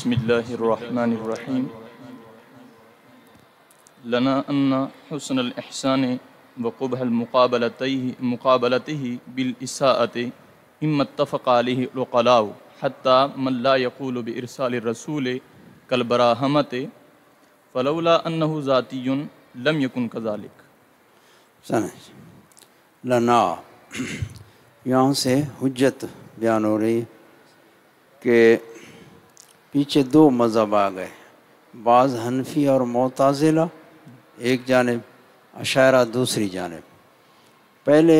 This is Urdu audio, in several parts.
بسم اللہ الرحمن الرحیم لنا ان حسن الاحسان وقبح مقابلته بالاساءة اما اتفق عليه العقلاء حتى من لا يقول بارسال الرسول كالبراهمة فلولا انه ذاتی لم يكن كذلك. سمجھ لنا یہاں سے حجت بیان ہو رہی کہ پیچھے دو مذہب آ گئے، بعض حنفی اور معتزلہ ایک جانب، اشاعرہ دوسری جانب. پہلے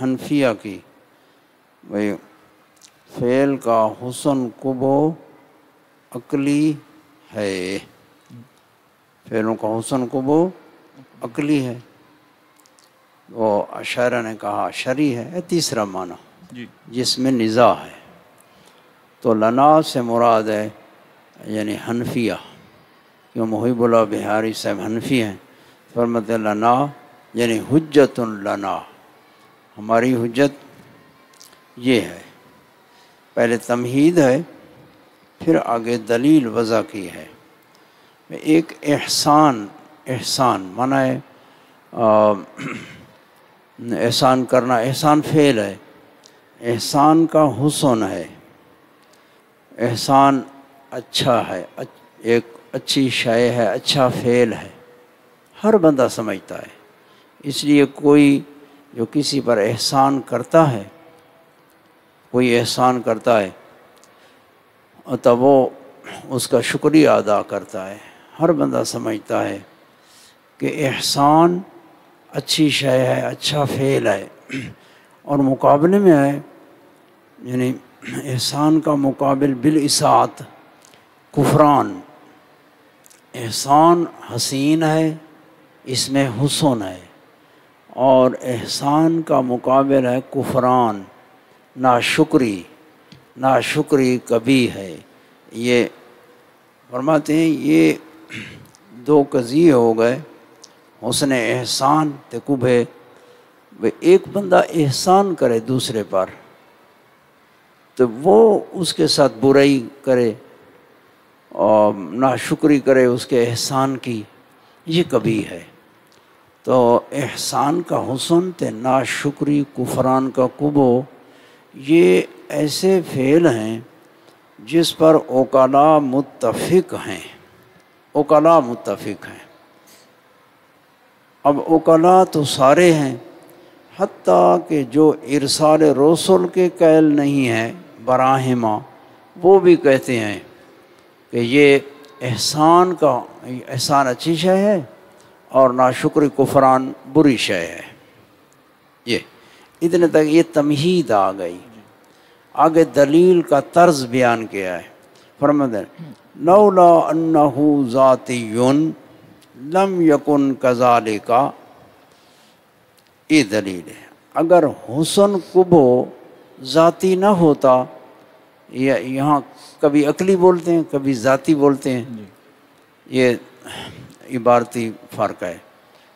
حنفیہ کی بھئی فعل کا حسن قبو عقلی ہے، فعلوں کا حسن قبو عقلی ہے. وہ اشاعرہ نے کہا شرعی ہے، تیسرا معنی جس میں نزاع ہے. تو لنا سے مراد ہے یعنی حنفیہ، کیوں محب اللہ بہاری صاحب حنفی ہیں. فرماتے لنا یعنی حجت لنا، ہماری حجت یہ ہے. پہلے تمہید ہے، پھر آگے دلیل وضع کی ہے. ایک احسان معنی ہے احسان کرنا، احسان فعل ہے، احسان کا حسن ہے، احسان اچھا ہے، ایک اچھی شے ہے، اچھا فعل ہے، ہر بندہ سمجھتا ہے. اس لیے کوئی جو کسی پر احسان کرتا ہے، کوئی احسان کرتا ہے تو وہ اس کا شکریہ ادا کرتا ہے. ہر بندہ سمجھتا ہے کہ احسان اچھی شے ہے، اچھا فعل ہے. اور مقابلے میں ہے یعنی احسان کا مقابل بالاساءۃ کفران. احسان حسین ہے، اس میں حسن ہے، اور احسان کا مقابل ہے کفران، ناشکری. ناشکری کبھی ہے. یہ فرماتے ہیں یہ دو قضیے ہو گئے، حسن احسان تقوب ہے. ایک بندہ احسان کرے دوسرے پر تو وہ اس کے ساتھ برائی کرے اور ناشکری کرے اس کے احسان کی، یہ کبھی ہے. تو احسان کا حسن تے ناشکری کفران کا قبو، یہ ایسے فعل ہیں جس پر عقلاء متفق ہیں. عقلاء متفق ہیں. اب عقلاء تو سارے ہیں، حتیٰ کہ جو ارسال رسول کے قائل نہیں ہیں براہمہ، وہ بھی کہتے ہیں کہ یہ احسان اچھی شے ہے اور ناشکری کفران بری شے ہے. یہ اتنے تک یہ تمہید آ گئی. آگے دلیل کا طرز بیان کیا ہے. فرماتے ہیں لولا انہ ذاتی لم یکن کذالک. یہ دلیل ہے. اگر حسن قبو ذاتی نہ ہوتا، یہاں کبھی عقلی بولتے ہیں کبھی ذاتی بولتے ہیں، یہ عبارتی فرق ہے.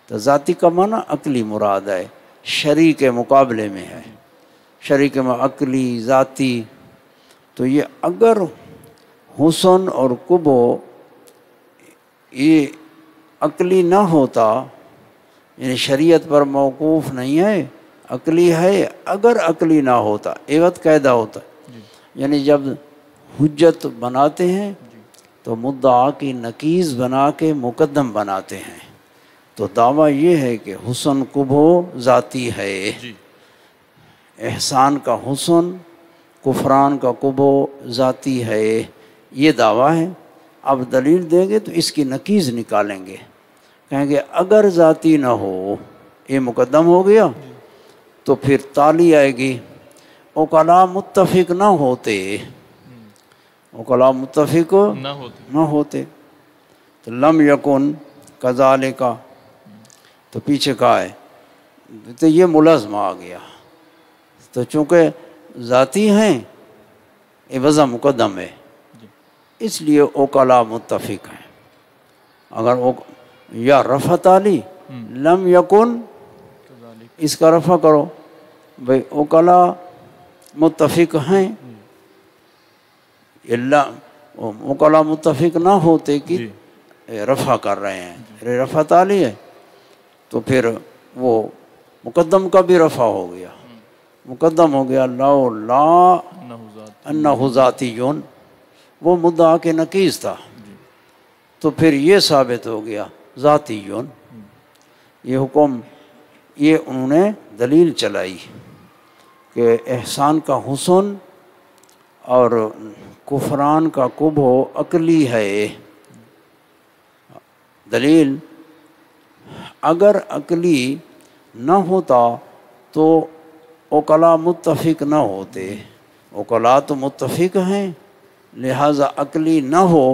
تو ذاتی کا معنی عقلی مراد ہے، شرعی کے مقابلے میں ہے. شرعی کے عقلی ذاتی. تو یہ اگر حسن اور قبو یہ عقلی نہ ہوتا، یعنی شریعت پر موقوف نہیں ہے، عقلی ہے. اگر عقلی نہ ہوتا، عوض قاعدہ ہوتا، یعنی جب حجت بناتے ہیں تو مدعا کی نقیض بنا کے مقدم بناتے ہیں. تو دعویٰ یہ ہے کہ حسن قبو ذاتی ہے، احسان کا حسن کفران کا قبو ذاتی ہے، یہ دعویٰ ہے. اب دلیل دیں گے تو اس کی نقیض نکالیں گے، کہیں گے اگر ذاتی نہ ہو، یہ مقدم ہو گیا تو پھر تالی آئے گی. عقلاء متفق نہ ہوتے، عقلاء متفق نہ ہوتے تو لم یکن کذالک. تو پیچھے کہا ہے تو یہ ملازمہ آ گیا. تو چونکہ ذاتی ہیں یہ وضع مقدم ہے، اس لیے عقلاء متفق ہیں. اگر یا رفع تالی لم یکن، اس کا رفع کرو بھئی عقلاء متفق ہیں. وہ وکلا متفق نہ ہوتے کہ جی رفع کر رہے ہیں، رفع تعالی ہے تو پھر وہ مقدم کا بھی رفع ہو گیا، مقدم ہو گیا لولا انہ ذات انہ ذاتیون، وہ مدعا کے نقیض تھا تو پھر یہ ثابت ہو گیا ذاتیون۔ یہ حکم یہ انہوں نے دلیل چلائی کہ احسان کا حسن اور کفران کا قبح عقلی ہے۔ دلیل اگر عقلی نہ ہوتا تو عقلاء متفق نہ ہوتے، عقلاء تو متفق ہیں، لہذا عقلی نہ ہو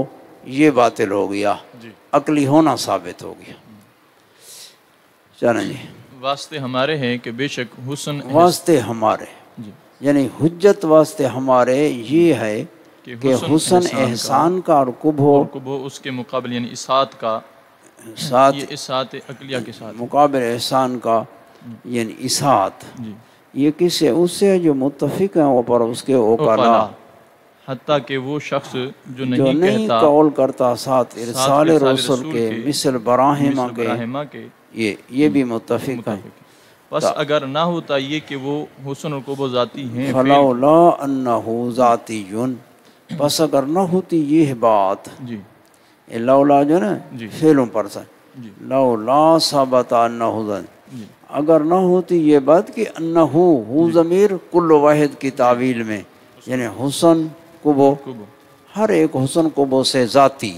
یہ باطل ہو گیا، جی عقلی ہونا ثابت ہو گیا۔ چلیں جی، واسطے ہمارے ہیں کہ بے شک حسن واسطے ہمارے جی یعنی حجت واسطے ہمارے یہ ہے کہ حسن احسان کا اور قبح اور قبح اس کے مقابل یعنی اسات کا، ساتھ یہ اسات عقلیہ کے ساتھ مقابل احسان کا یعنی اسات، جی یہ کس سے؟ اس سے جو متفق ہیں اوپر اس کے اوقلا، اوقلا، حتیٰ کہ وہ شخص جو جو نہیں نہیں کہتا قول کرتا ساتھ ارسال ارسال رسول رسول کے کے مثل براہما مثل کے، براہما کے یہ بھی متفق ہیں۔ مطابق ہے۔ بس اگر نہ ہوتا یہ کہ وہ حسن اور قبح ذاتی ہیں فلولا انہ ذاتی، پس اگر نہ ہوتی یہ بات، جی یہ لولا جو نا جی فعلوں پر سے، جی لولا ثبت انہ جی اگر نہ ہوتی یہ بات کہ انہ ہو ضمیر کل واحد کی تعویل میں، یعنی حسن قبح، قبح ہر ایک حسن قبح سے ذاتی،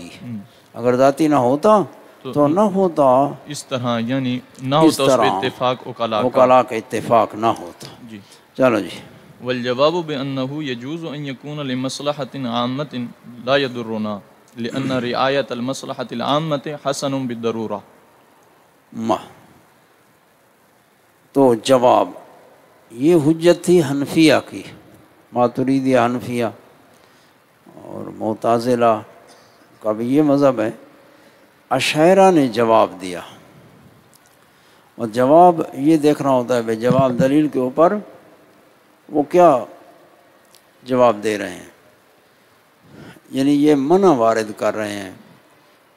اگر ذاتی نہ ہوتا تو نہ ہوتا اس طرح یعنی نہ اس ہوتا اس پہ طرح اتفاق عقلاء کا۔ وکلا کا اتفاق نہ ہوتا۔ جی چلو جی، والجواب بأنه يجوز أن يكون لمصلحة عامة لا يضرنا لأن رعاية المصلحة العامة حسن بالضرورة۔ تو جواب یہ حجت تھی حنفیہ کی، ماتریدیہ حنفیہ اور معتزلہ کا بھی یہ مذہب ہے۔ اشاعرہ نے جواب دیا، اور جواب یہ دیکھنا ہوتا ہے بھائی جواب دلیل کے اوپر وہ کیا جواب دے رہے ہیں، یعنی یہ منع وارد کر رہے ہیں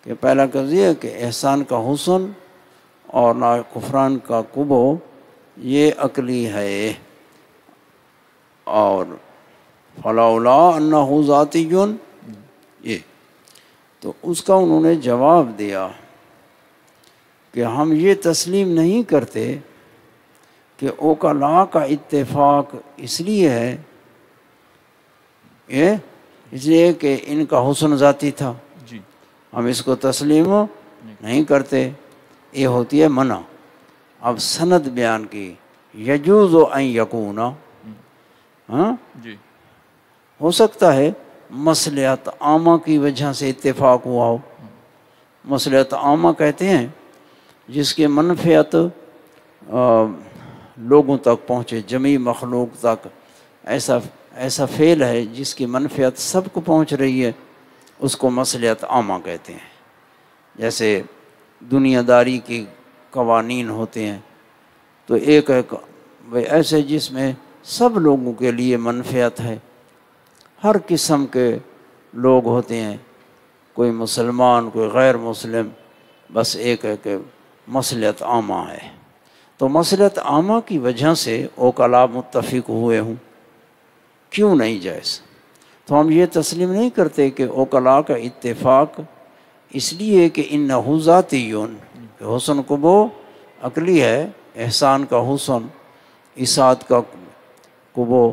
کہ پہلا قضیہ ہے کہ احسان کا حسن اور نا کفران کا قبح یہ عقلی ہے، اور فلولا انہ ذاتی، یہ تو اس کا انہوں نے جواب دیا کہ ہم یہ تسلیم نہیں کرتے کہ اوقلاء کا اتفاق اس لیے ہے، اس لیے کہ ان کا حسن ذاتی تھا، جی ہم اس کو تسلیم نہیں کرتے، یہ ہوتی ہے منع۔ اب سند بیان کی، یجوز ان یکون، ہاں جی ہو سکتا ہے مصلحت عامہ کی وجہ سے اتفاق ہوا ہو۔ مصلحت عامہ کہتے ہیں جس کی منفعت لوگوں تک پہنچے، جمیع مخلوق تک، ایسا فعل ہے جس کی منفعت سب کو پہنچ رہی ہے، اس کو مصلحت عامہ کہتے ہیں۔ جیسے دنیا داری کی قوانین ہوتے ہیں تو ایک ایسے جس میں سب لوگوں کے لیے منفعت ہے، ہر قسم کے لوگ ہوتے ہیں، کوئی مسلمان کوئی غیر مسلم، بس ایک ہے کہ مصلحت عامہ ہے۔ تو مصلحت عامہ کی وجہ سے اوقلاء متفق ہوئے ہوں، کیوں نہیں جائز؟ تو ہم یہ تسلیم نہیں کرتے کہ اوقلاء کا اتفاق اس لیے کہ انہ ذاتی، کہ حسن قبح عقلی ہے، احسان کا حسن اسات کا قبح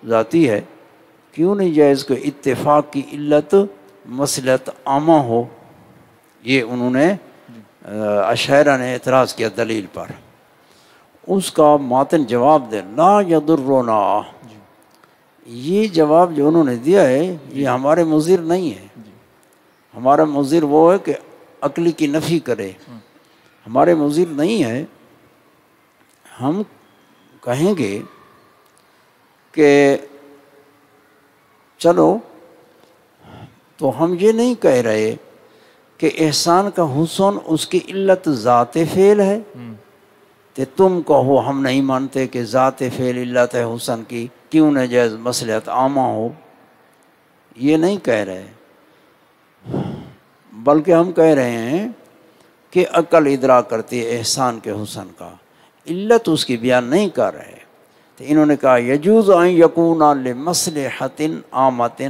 ذاتی ہے، کیوں نہیں جائز کہ اتفاق کی علت مصلحت عامہ ہو؟ یہ انہوں نے اشاعرہ نے اعتراض کیا دلیل پر، اس کا ماتن جواب دے لا یضرنا، یہ جواب جو انہوں نے دیا ہے یہ ہمارے مضر نہیں ہے۔ ہمارا مضر وہ ہے کہ عقلی کی نفی کرے، ہمارے مضر نہیں ہے۔ ہم کہیں گے کہ چلو، تو ہم یہ نہیں کہہ رہے کہ احسان کا حسن اس کی علت ذات فعل ہے، کہ تم کہو ہم نہیں مانتے کہ ذات فعل علت ہے حسن کی، کیوں نہ جائز مصلحت عامہ ہو، یہ نہیں کہہ رہے، بلکہ ہم کہہ رہے ہیں کہ عقل ادراک کرتی ہے احسان کے حسن کا، علت اس کی بیان نہیں کر رہے۔ تو انہوں نے کہا یجوز ان یکون لمصلحۃ عامۃ،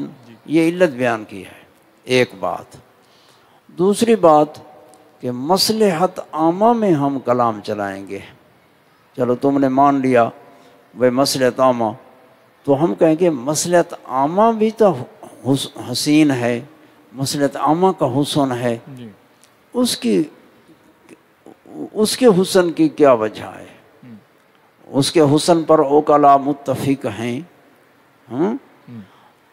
یہ علت بیان کی ہے ایک بات۔ دوسری بات کہ مصلحت عامہ میں ہم کلام چلائیں گے، چلو تم نے مان لیا وہ مصلحت عامہ، تو ہم کہیں گے مصلحت عامہ بھی تو حسین ہے، مصلحت عامہ کا حسن ہے، جی اس کے حسن کی کیا وجہ ہے؟ اس کے حسن پر اوکلا متفق ہیں،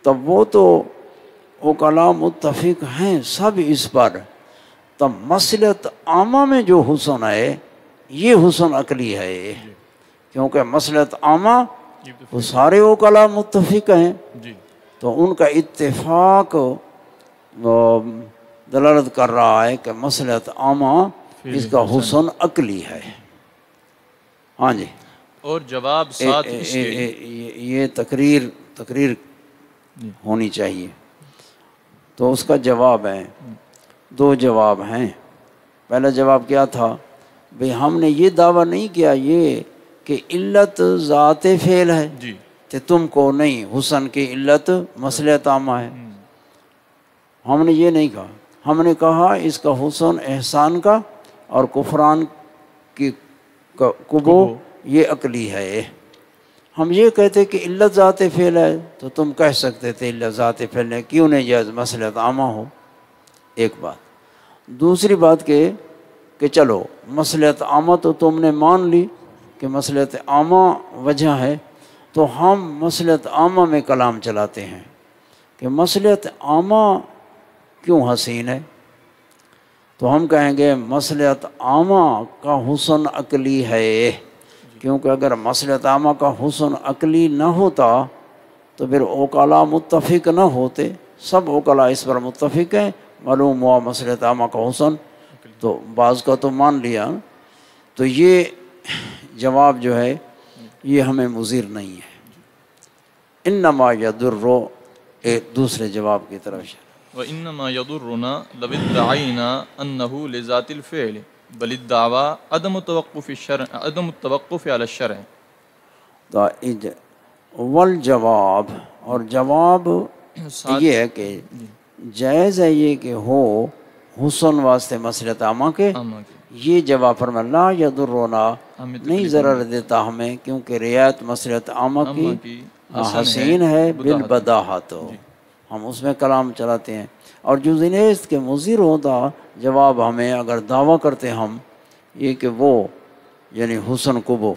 تب وہ تو اوکلا متفق ہیں سب اس پر، تب مصلحت عامہ میں جو حسن ہے یہ حسن عقلی ہے، کیونکہ مصلحت عامہ وہ سارے اوکلا متفق ہیں، جی تو ان کا اتفاق دلالت کر رہا ہے کہ مصلحت عامہ اس کا حسن عقلی ہے۔ ہاں جی، اور جواب ساتھ اس کے یہ تقریر ہونی چاہیے، تو اس کا جواب ہے، دو جواب ہیں۔ پہلا جواب کیا تھا؟ بھئی ہم نے یہ دعویٰ نہیں کیا یہ کہ علت ذات فعل ہے، جی کہ تم کو نہیں، حسن کی علت مصلحت عامہ ہے، ہم نے یہ نہیں کہا۔ ہم نے کہا اس کا حسن احسان کا اور کفران کی کبو یہ عقلی ہے۔ ہم یہ کہتے کہ علت ذات فعل ہے تو تم کہہ سکتے تھے علت ذات فعل ہے، کیوں نہیں جائز مصلحت عامہ ہو، ایک بات۔ دوسری بات کہ چلو مصلحت عامہ تو تم نے مان لی کہ مصلحت عامہ وجہ ہے، تو ہم مصلحت عامہ میں کلام چلاتے ہیں کہ مصلحت عامہ کیوں حسین ہے، تو ہم کہیں گے مصلحت عامہ کا حسن عقلی ہے، کیونکہ اگر مصلحت عامہ کا حسن عقلی نہ ہوتا تو پھر اوکلا متفق نہ ہوتے، سب اوکلا اس پر متفق ہیں، معلوم ہوا مصلحت عامہ کا حسن، تو بعض کا تو مان لیا۔ تو یہ جواب جو ہے یہ ہمیں مضر نہیں ہے۔ انما یضر، ایک دوسرے جواب کی طرف سے، وَإِنَّمَا يَضُرُّنَا لَوِ ادَّعَيْنَا أَنَّهُ لِذَاتِ الْفِعْلِ بَلِ الدَّعْوَىٰ عَدَمُ التَّوَقُّفِ عَلَى الشَّرْعِ۔ تو والجواب، اور جواب یہ ہے کہ جائز ہے یہ کہ ہو حسن واسطے مصلحت عامہ کے، یہ جواب فرمایا لا یضرنا، نہیں ضرر دیتا ہمیں، کیونکہ رعایت مصلحت عامہ کی حسین ہے بالبداہت، ہم اس میں کلام چلاتے ہیں۔ اور جو زنیست کے مضر ہوتا جواب ہمیں اگر دعویٰ کرتے ہم یہ کہ وہ یعنی حسن قبو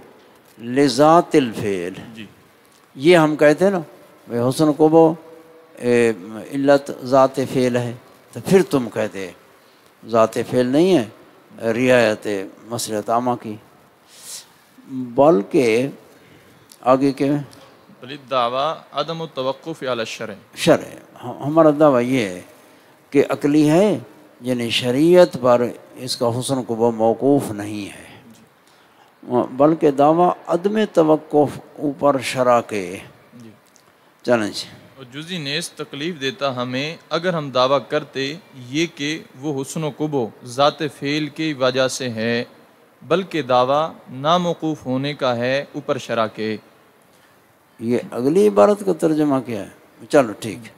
لذات الفعل، یہ ہم کہتے ہیں نا بھئی حسن قبو علت ذات فعل ہے، تو پھر تم کہتے ذات فعل نہیں ہے رعایت مصلحت عامہ کی، بلکہ آگے کے بَلِ عدم التوقف علی الشرع، شرع ہمارا دعویٰ یہ ہے کہ عقلی ہے، یعنی شریعت پر اس کا حسن قبو موقوف نہیں ہے، بلکہ دعویٰ عدم توقف اوپر شرع کے چلنج۔ اور جزی نیز تکلیف دیتا ہمیں اگر ہم دعویٰ کرتے یہ کہ وہ حسن و قبو ذات فعل کی وجہ سے ہے، بلکہ دعویٰ ناموقوف ہونے کا ہے اوپر شرع کے۔ یہ اگلی عبارت کا ترجمہ کیا ہے؟ چلو ٹھیک ہے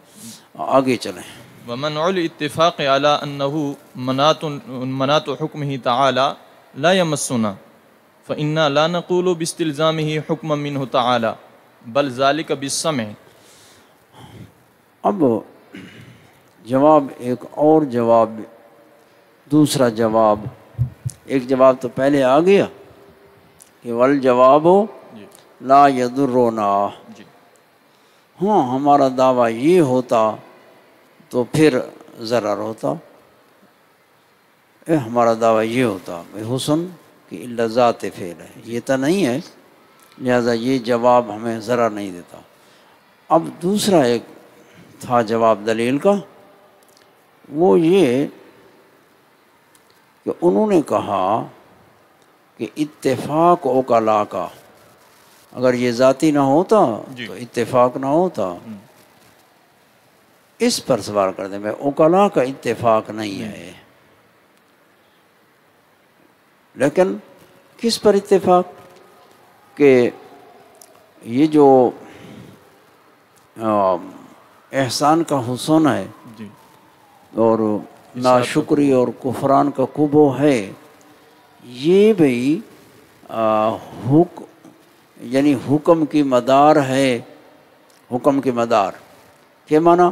آگے چلیں۔ ومنع الاتفاق على انه مناط حکمه تعالی لا يمسنا فإنا لا نقول باستلزامه حکما منه تعالی بل ذلك بالسمع۔ اب جواب ایک اور جواب، دوسرا جواب، ایک جواب تو پہلے آ گیا کہ والجواب لا یضرنا، ہاں ہمارا دعویٰ یہ ہوتا تو پھر ضرر ہوتا، ہمارا دعویٰ یہ ہوتا حسن کی علت ذات فعل ہے، یہ تو نہیں ہے، لہذا یہ جواب ہمیں ضرر نہیں دیتا۔ اب دوسرا ایک تھا جواب دلیل کا، وہ یہ کہ انہوں نے کہا کہ اتفاق اوکلا کا، اگر یہ ذاتی نہ ہوتا تو اتفاق نہ ہوتا، اس پر سوال کرتے ہیں. اوکلا کا اتفاق نہیں ہے، لیکن کس پر اتفاق؟ کہ یہ جو احسان کا حسن ہے جی اور ناشکری اور کفران کا کبو ہے، یہ بھی یعنی حکم کی مدار ہے. حکم کی مدار کیا معنی؟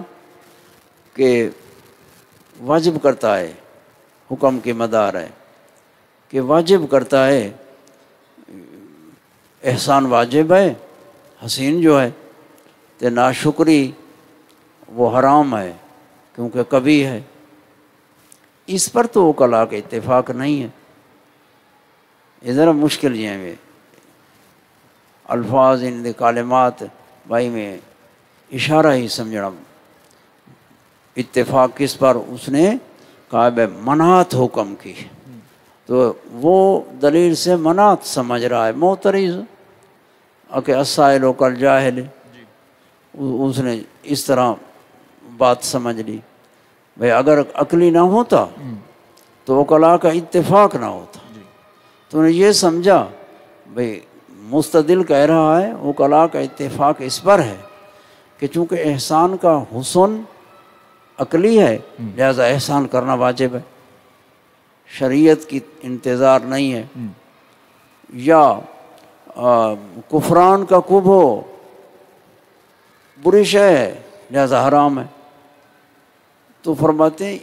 کہ واجب کرتا ہے. حکم کی مدار ہے کہ واجب کرتا ہے. احسان واجب ہے، حسین جو ہے، تو ناشکری وہ حرام ہے کیونکہ کبھی ہے. اس پر تو اوکلا کا اتفاق نہیں ہے. یہ ذرا مشکل یہ ہیں الفاظ، ان کالمات بھائی میں اشارہ ہی سمجھنا. اتفاق کس پر؟ اس نے کہا بے منات حکم کی، تو وہ دلیل سے منات سمجھ رہا ہے. معترض کہ السائل کالجاہل، اس نے اس طرح بات سمجھ لی. بھئی اگر عقلی نہ ہوتا تو اوکلا کا اتفاق نہ ہوتا. تو نے یہ سمجھا بھئی مستدل کہہ رہا ہے اوکلا کا اتفاق اس پر ہے کہ چونکہ احسان کا حسن عقلی ہے لہذا احسان کرنا واجب ہے، شریعت کی انتظار نہیں ہے. یا کفران کا کبھو بری شے ہے لہذا حرام ہے. تو فرماتے ہیں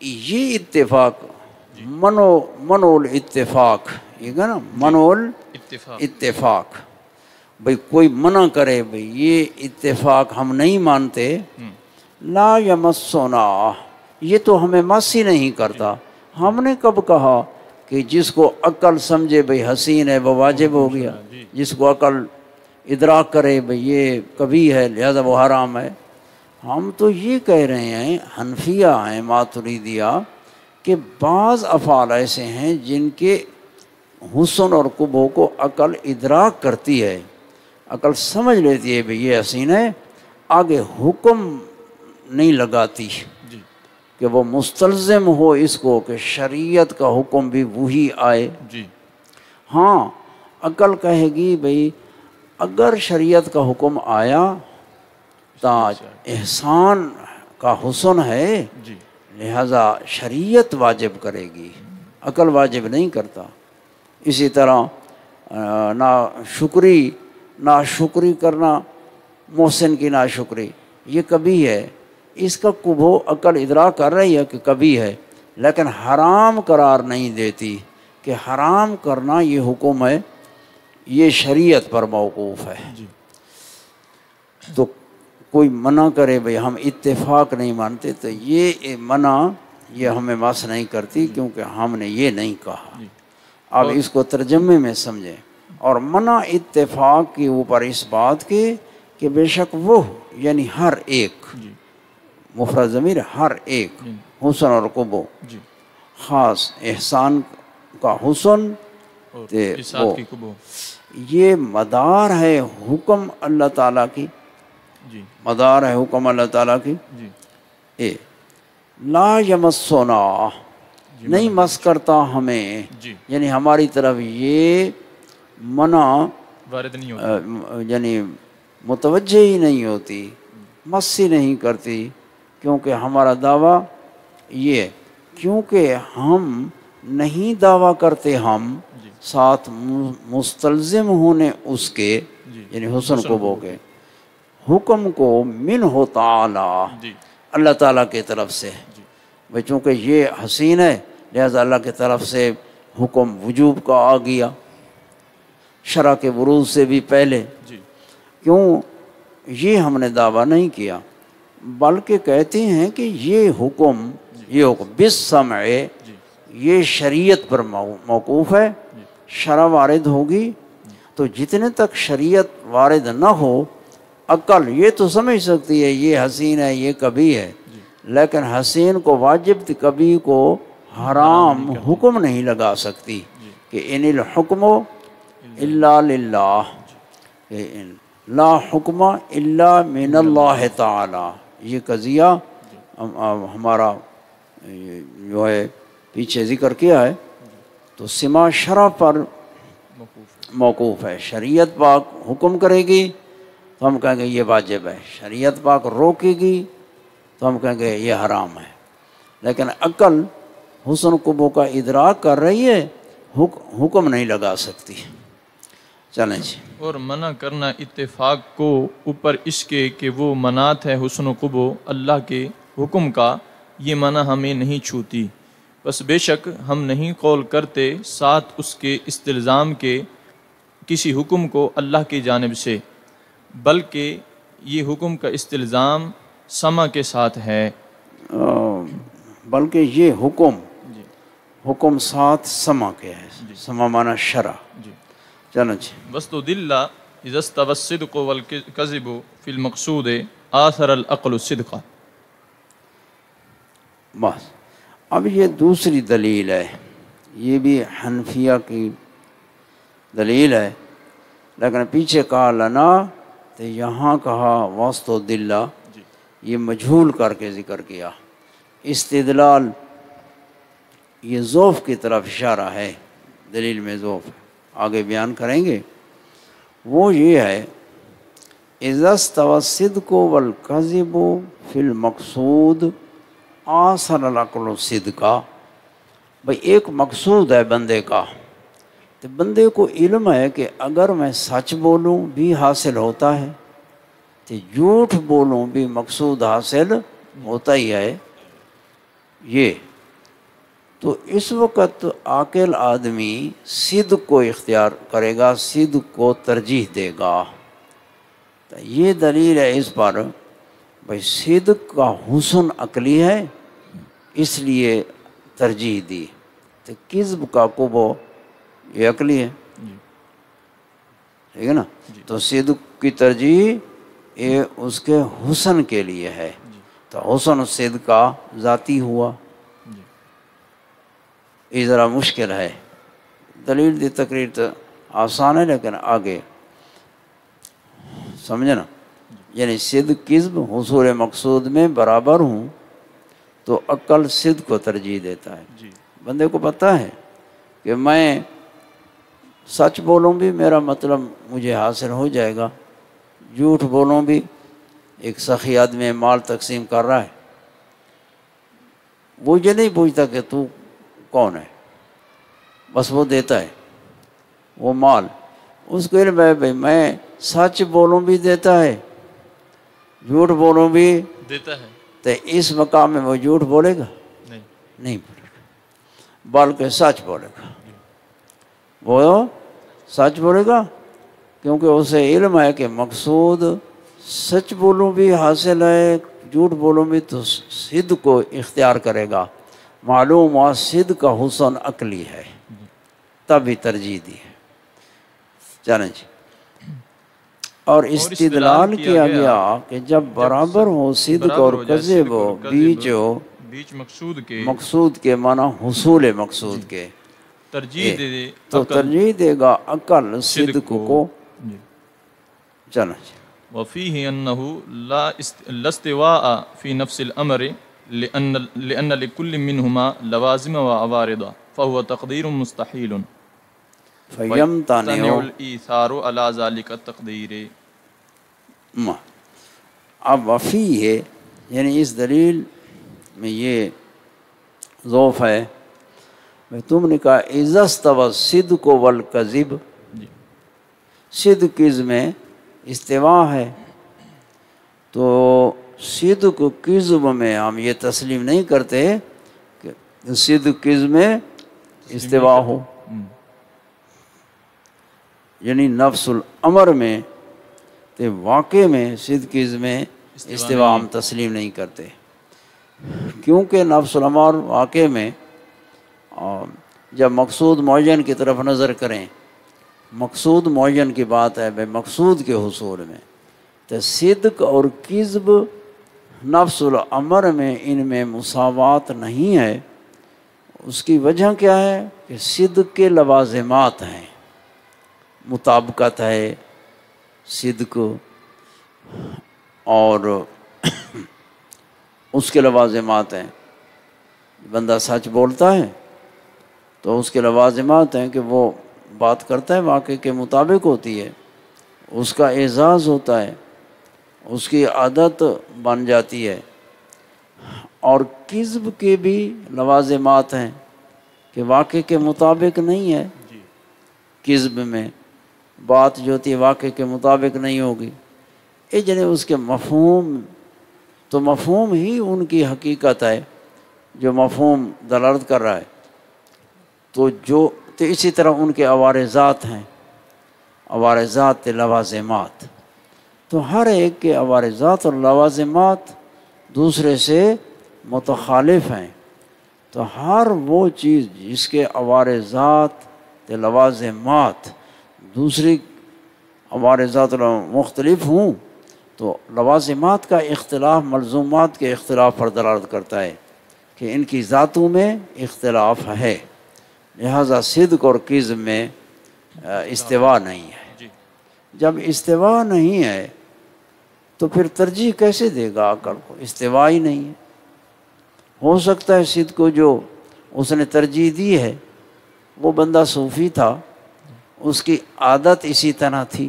یہ اتفاق منول اتفاق، یہ نا منول اتفاق. بھئی کوئی منع کرے بھئی یہ اتفاق ہم نہیں مانتے، لا یمسنا، یہ تو ہمیں مس ہی نہیں کرتا. ہم نے کب کہا کہ جس کو عقل سمجھے بھئی حسین ہے وہ واجب ہو گیا، جس کو عقل ادراک کرے بھئی یہ کبھی ہے لہذا وہ حرام ہے. ہم تو یہ کہہ رہے ہیں، حنفیہ ہیں ماتریدیہ، کہ بعض افعال ایسے ہیں جن کے حسن اور قبح کو عقل ادراک کرتی ہے، عقل سمجھ لیتی ہے بھئی یہ حسین ہے، آگے حکم نہیں لگاتی کہ وہ مستلزم ہو اس کو کہ شریعت کا حکم بھی وہی آئے. ہاں عقل کہے گی بھئی اگر شریعت کا حکم آیا تو احسان کا حسن ہے لہذا شریعت واجب کرے گی، عقل واجب نہیں کرتا. اسی طرح ناشکری کرنا، محسن کی ناشکری یہ کبھی ہے، اس کا کبھو عقل ادراک کر رہی ہے کہ کبھی ہے، لیکن حرام قرار نہیں دیتی کہ حرام کرنا یہ حکم ہے، یہ شریعت پر موقوف ہے. تو کوئی منع کرے بھئی ہم اتفاق نہیں مانتے تو یہ منع یہ ہمیں مس نہیں کرتی کیونکہ ہم نے یہ نہیں کہا. اب اس کو ترجمے میں سمجھیں. اور منع اتفاق کے اوپر اس بات کے کہ بے شک وہ یعنی ہر ایک، مفرد ضمیر ہر ایک، حسن اور قبو، خاص احسان کا حسن وہ یہ مدار ہے حکم اللہ تعالیٰ کی، مدار ہے حکم اللہ تعالیٰ کی. لا یمسنا، نہیں مس کرتا ہمیں، یعنی ہماری طرف یہ منع وارد نہیں ہوتا، یعنی متوجہ ہی نہیں ہوتی، مس ہی نہیں کرتی. کیونکہ ہمارا دعویٰ یہ، کیونکہ ہم نہیں دعویٰ کرتے ہم ساتھ مستلزم ہونے اس کے یعنی حسن قبو کے حکم کو منہ تعالی، اللہ تعالیٰ کی طرف سے. بھئی چونکہ یہ حسین ہے لہذا اللہ کی طرف سے حکم وجوب کا آ گیا شرع کے ورود سے بھی پہلے. کیوں یہ ہم نے دعویٰ نہیں کیا، بلکہ کہتے ہیں کہ یہ حکم بالسمع یہ شریعت پر موقوف ہے. شرع وارد ہوگی تو جتنے تک شریعت وارد نہ ہو عقل یہ تو سمجھ سکتی ہے یہ حسین ہے یہ کبھی ہے، لیکن حسین کو واجب کبھی کو حرام حکم نہیں لگا سکتی کہ ان الحکم الا للہ، لا حکم الا من اللہ تعالی، یہ قضیہ ہمارا جو ہے پیچھے ذکر کیا ہے تو سما شرع پر موقوف ہے. شریعت پاک حکم کرے گی تو ہم کہیں گے یہ واجب ہے، شریعت پاک روکے گی تو ہم کہیں گے یہ حرام ہے. لیکن عقل حسن قبح کا ادراک کر رہی ہے، حکم نہیں لگا سکتی. چلیں جی. اور منع کرنا اتفاق کو اوپر اس کے کہ وہ منات ہے حسن و قبح اللہ کے حکم کا، یہ منع ہمیں نہیں چھوتی. بس بے شک ہم نہیں قول کرتے ساتھ اس کے استلزام کے کسی حکم کو اللہ کی جانب سے، بلکہ یہ حکم کا استلزام سمع کے ساتھ ہے. بلکہ یہ حکم جی حکم ساتھ سمع کے ہے. سمع معنی شرع. جی. چلو جی. وَاسْتُدِلَّ اِذَا اسْتَوَى الصِّدْقُ وَالْكَذِبُ فِي الْمَقْصُودِ آثَرَ الْعَقْلُ الصِّدْقَ. بس اب یہ دوسری دلیل ہے، یہ بھی حنفیہ کی دلیل ہے، لیکن پیچھے کہا لنا تو یہاں کہا واستدل، جی یہ مجہول کر کے ذکر کیا. استدلال یہ ضعف کی طرف اشارہ ہے، دلیل میں ضعف ہے، آگے بیان کریں گے. وہ یہ ہے اذا استوى الصدق والكذب فی المقصود آثر العقل الصدق. بھئی ایک مقصود ہے بندے کا، تو بندے کو علم ہے کہ اگر میں سچ بولوں بھی حاصل ہوتا ہے تو جھوٹ بولوں بھی مقصود حاصل ہوتا ہی ہے. یہ تو اس وقت عاقل آدمی صدق کو اختیار کرے گا، صدق کو ترجیح دے گا. تو یہ دلیل ہے اس پر بھئی صدق کا حسن عقلی ہے اس لیے ترجیح دی، تو کذب کا قبح یہ عقلی ہے. ٹھیک ہے نا. تو صدق کی ترجیح یہ اس کے حسن کے لیے ہے، تو حسن صدق کا ذاتی ہوا. یہ ذرا مشکل ہے، دلیل دی تقریر تو آسان ہے لیکن آگے سمجھے نا. یعنی صدق کذب حصول مقصود میں برابر ہوں تو عقل صدق کو ترجیح دیتا ہے. بندے کو پتہ ہے کہ میں سچ بولوں بھی میرا مطلب مجھے حاصل ہو جائے گا، جھوٹ بولوں بھی. ایک سخی آدمی مال تقسیم کر رہا ہے، وہ یہ نہیں پوچھتا کہ تو کون ہے، بس وہ دیتا ہے وہ مال. اس کو علم ہے بھائی میں سچ بولوں بھی دیتا ہے، جھوٹ بولوں بھی دیتا ہے، تو اس مقام میں وہ جھوٹ بولے گا نہیں بولے گا، بلکہ سچ بولے گا. وہ سچ بولے گا کیونکہ اسے علم ہے کہ مقصود سچ بولوں بھی حاصل ہے، جھوٹ بولوں بھی تو صدق کو اختیار کرے گا. معلوم ہوا صدق کا حسن عقلی ہے، تب ہی ترجیح دی ہے. چلیں جی. اور استدلال کیا گیا کہ جب برابر ہو صدق اور کذب ہو، بیچ مقصود کے معنی حصول مقصود کے، ترجیح دے تو ترجیح دے گا عقل صدق کو. چلیں جی. وفيه أنه لا استواء في نفس الأمر لأن لكل منهما لوازم وعوارض فهو تقدير مستحيل فيمتنع الإيثار على ذلك التقدير. اب وفی ہے یعنی اس دلیل میں یہ ضعف ہے. تم نے کہا اذا استوى الصدق والکذب، صدق کذب میں استوا ہے، تو صدق کذب میں ہم یہ تسلیم نہیں کرتے کہ صدق کذب میں استوا ہو. یعنی نفس الامر میں تو واقع میں صدق کذب میں استوا ہم تسلیم نہیں کرتے، کیونکہ نفس الامر واقع میں جب مقصود معین کی طرف نظر کریں، مقصود معین کی بات ہے بھائی مقصود کے حصول میں، تو صدق اور کذب نفس الامر میں ان میں مساوات نہیں ہے. اس کی وجہ کیا ہے کہ صدق کے لوازمات ہیں، مطابقت ہے صدق، اور اس کے لوازمات ہیں. بندہ سچ بولتا ہے تو اس کے لوازمات ہیں کہ وہ بات کرتا ہے واقعے کے مطابق ہوتی ہے، اس کا اعزاز ہوتا ہے، اس کی عادت بن جاتی ہے. اور کذب کے بھی لوازمات ہیں کہ واقعے کے مطابق نہیں ہے. جی کذب میں بات جو ہوتی ہے واقعے کے مطابق نہیں ہوگی، جنہیں اس کے مفہوم، تو مفہوم ہی ان کی حقیقت ہے جو مفہوم دلالت کر رہا ہے. تو اسی طرح ان کے عوارضات ہیں، عوارضات لوازمات. تو ہر ایک کے عوارضات اور لوازمات دوسرے سے متخالف ہیں. تو ہر وہ چیز جس کے عوارضات لوازمات دوسری عوارضات مختلف ہوں تو لوازمات کا اختلاف ملزومات کے اختلاف پر دلالت کرتا ہے کہ ان کی ذاتوں میں اختلاف ہے. لہذا صدق اور کذب میں استوا نہیں ہے. جی جب استوا نہیں ہے تو پھر ترجیح کیسے دے گا عقل کو؟ استوا ہی نہیں ہے. ہو سکتا ہے صدق کو جو اس نے ترجیح دی ہے وہ بندہ صوفی تھا، اس کی عادت اسی طرح تھی،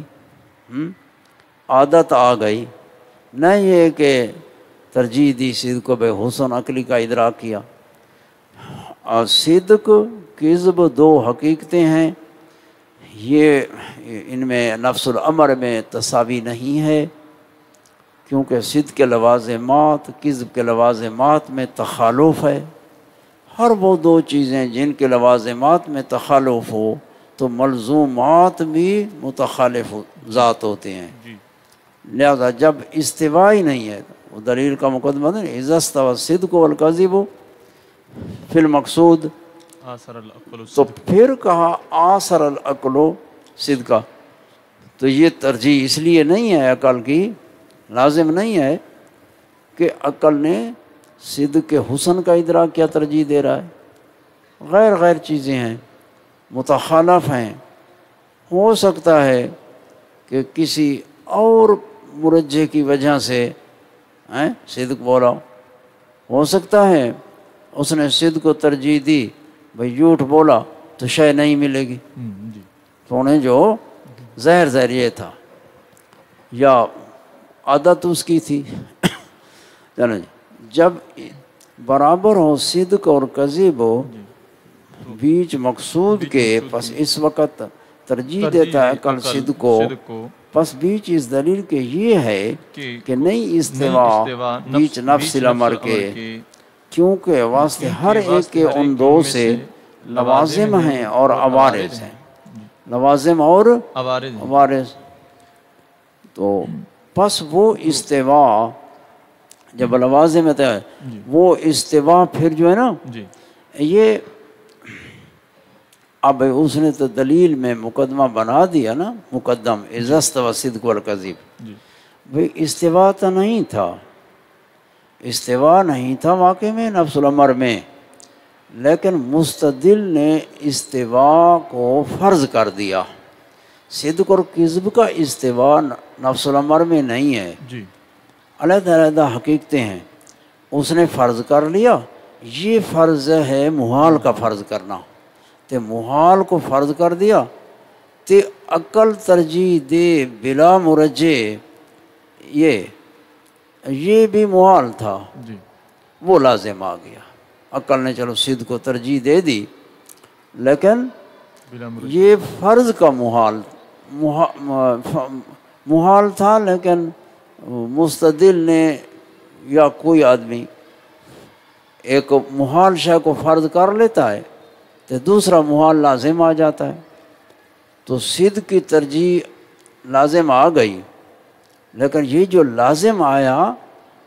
عادت آ گئی، نہ یہ کہ ترجیح دی صدق کو، بے حسن عقلی کا ادراک کیا. اور صدق کذب دو حقیقتیں ہیں، یہ ان میں نفس الامر میں تساوی نہیں ہے، کیونکہ صدق کے لوازمات کذب کے لوازمات میں تخالف ہے. ہر وہ دو چیزیں جن کے لوازمات میں تخالف ہو تو ملزومات بھی متخالف ذات ہوتے ہیں. جی لہذا جب استوا ہی نہیں ہے، وہ دلیل کا مقدمہ ہے، اذا استوى الصدق والکذب فی المقصود، آثر العقل تو پھر کہا آثر العقل صدقہ. تو یہ ترجیح اس لیے نہیں ہے عقل کی، لازم نہیں ہے کہ عقل نے صدق کے حسن کا ادراک کیا ترجیح دے رہا ہے. غیر چیزیں ہیں، متخالف ہیں. ہو سکتا ہے کہ کسی اور مرجح کی وجہ سے صدق بولا، ہو سکتا ہے اس نے صدق کو ترجیح دی، بھئی جھوٹ بولا تو شے نہیں ملے گی، جی تو انہیں جو زہر یہ تھا یا عادت اس کی تھی. چلو جی، جب برابر ہو صدق اور کذب ہو بیچ مقصود کے، پس اس وقت ترجیح دیتا ہے عقل صدق کو. پس بیچ اس دلیل کے یہ ہے کہ نہیں استوا بیچ نفس الامر کے، کیونکہ واسطے ہر ایک کے ان دو سے لوازم ہیں اور عوارض ہیں. لوازم اور عوارض. تو پس وہ استوا جب لوازم ہے وہ استوا پھر جو ہے نا یہ اب اس نے تو دلیل میں مقدمہ بنا دیا نا، مقدم اذا استوى الصدق والکذب. بھئی استوا تو نہیں تھا، استوا نہیں تھا واقع میں نفس الامر میں، لیکن مستدل نے استوا کو فرض کر دیا. صدق اور کذب کا استوا نفس الامر میں نہیں ہے، علیحدہ علیحدہ حقیقتیں ہیں. اس نے فرض کر لیا. یہ فرض ہے محال کا فرض کرنا، تے محال کو فرض کر دیا تے عقل ترجیح دے بلا مرجع، یہ بھی محال تھا، وہ لازم آ گیا. عقل نے چلو صدق کو ترجیح دے دی، لیکن یہ فرض کا محال تھا. لیکن مستدل نے یا کوئی آدمی ایک محال شے کو فرض کر لیتا ہے تو دوسرا محال لازم آ جاتا ہے. تو صدق کی ترجیح لازم آ گئی، لیکن یہ جو لازم آیا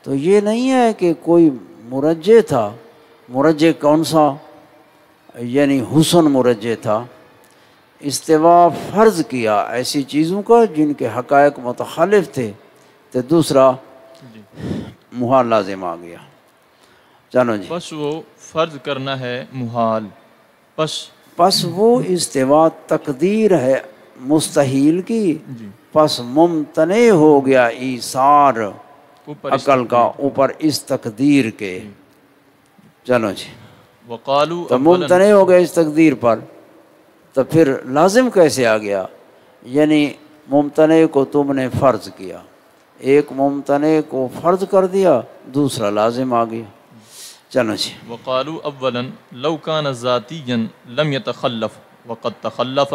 تو یہ نہیں ہے کہ کوئی مرجع تھا. مرجع کون سا؟ یعنی حسن مرجع تھا. استوا فرض کیا ایسی چیزوں کا جن کے حقائق متخالف تھے، تو دوسرا محال لازم آ گیا. چلو جی، بس وہ فرض کرنا ہے محال. پس وہ استوا تقدیر ہے مستحیل کی، پس ممتنع ہو گیا ایثار عقل کا اوپر اس تقدیر کے. چلو جی، وقالو تو ممتنع ہو گئے اس تقدیر پر، تو پھر لازم کیسے آ گیا؟ یعنی ممتنع کو تم نے فرض کیا، ایک ممتنع کو فرض کر دیا، دوسرا لازم آ گیا. چلو جی. وقالوا اولا لو كان ذاتيا لم يتخلف وقد تخلف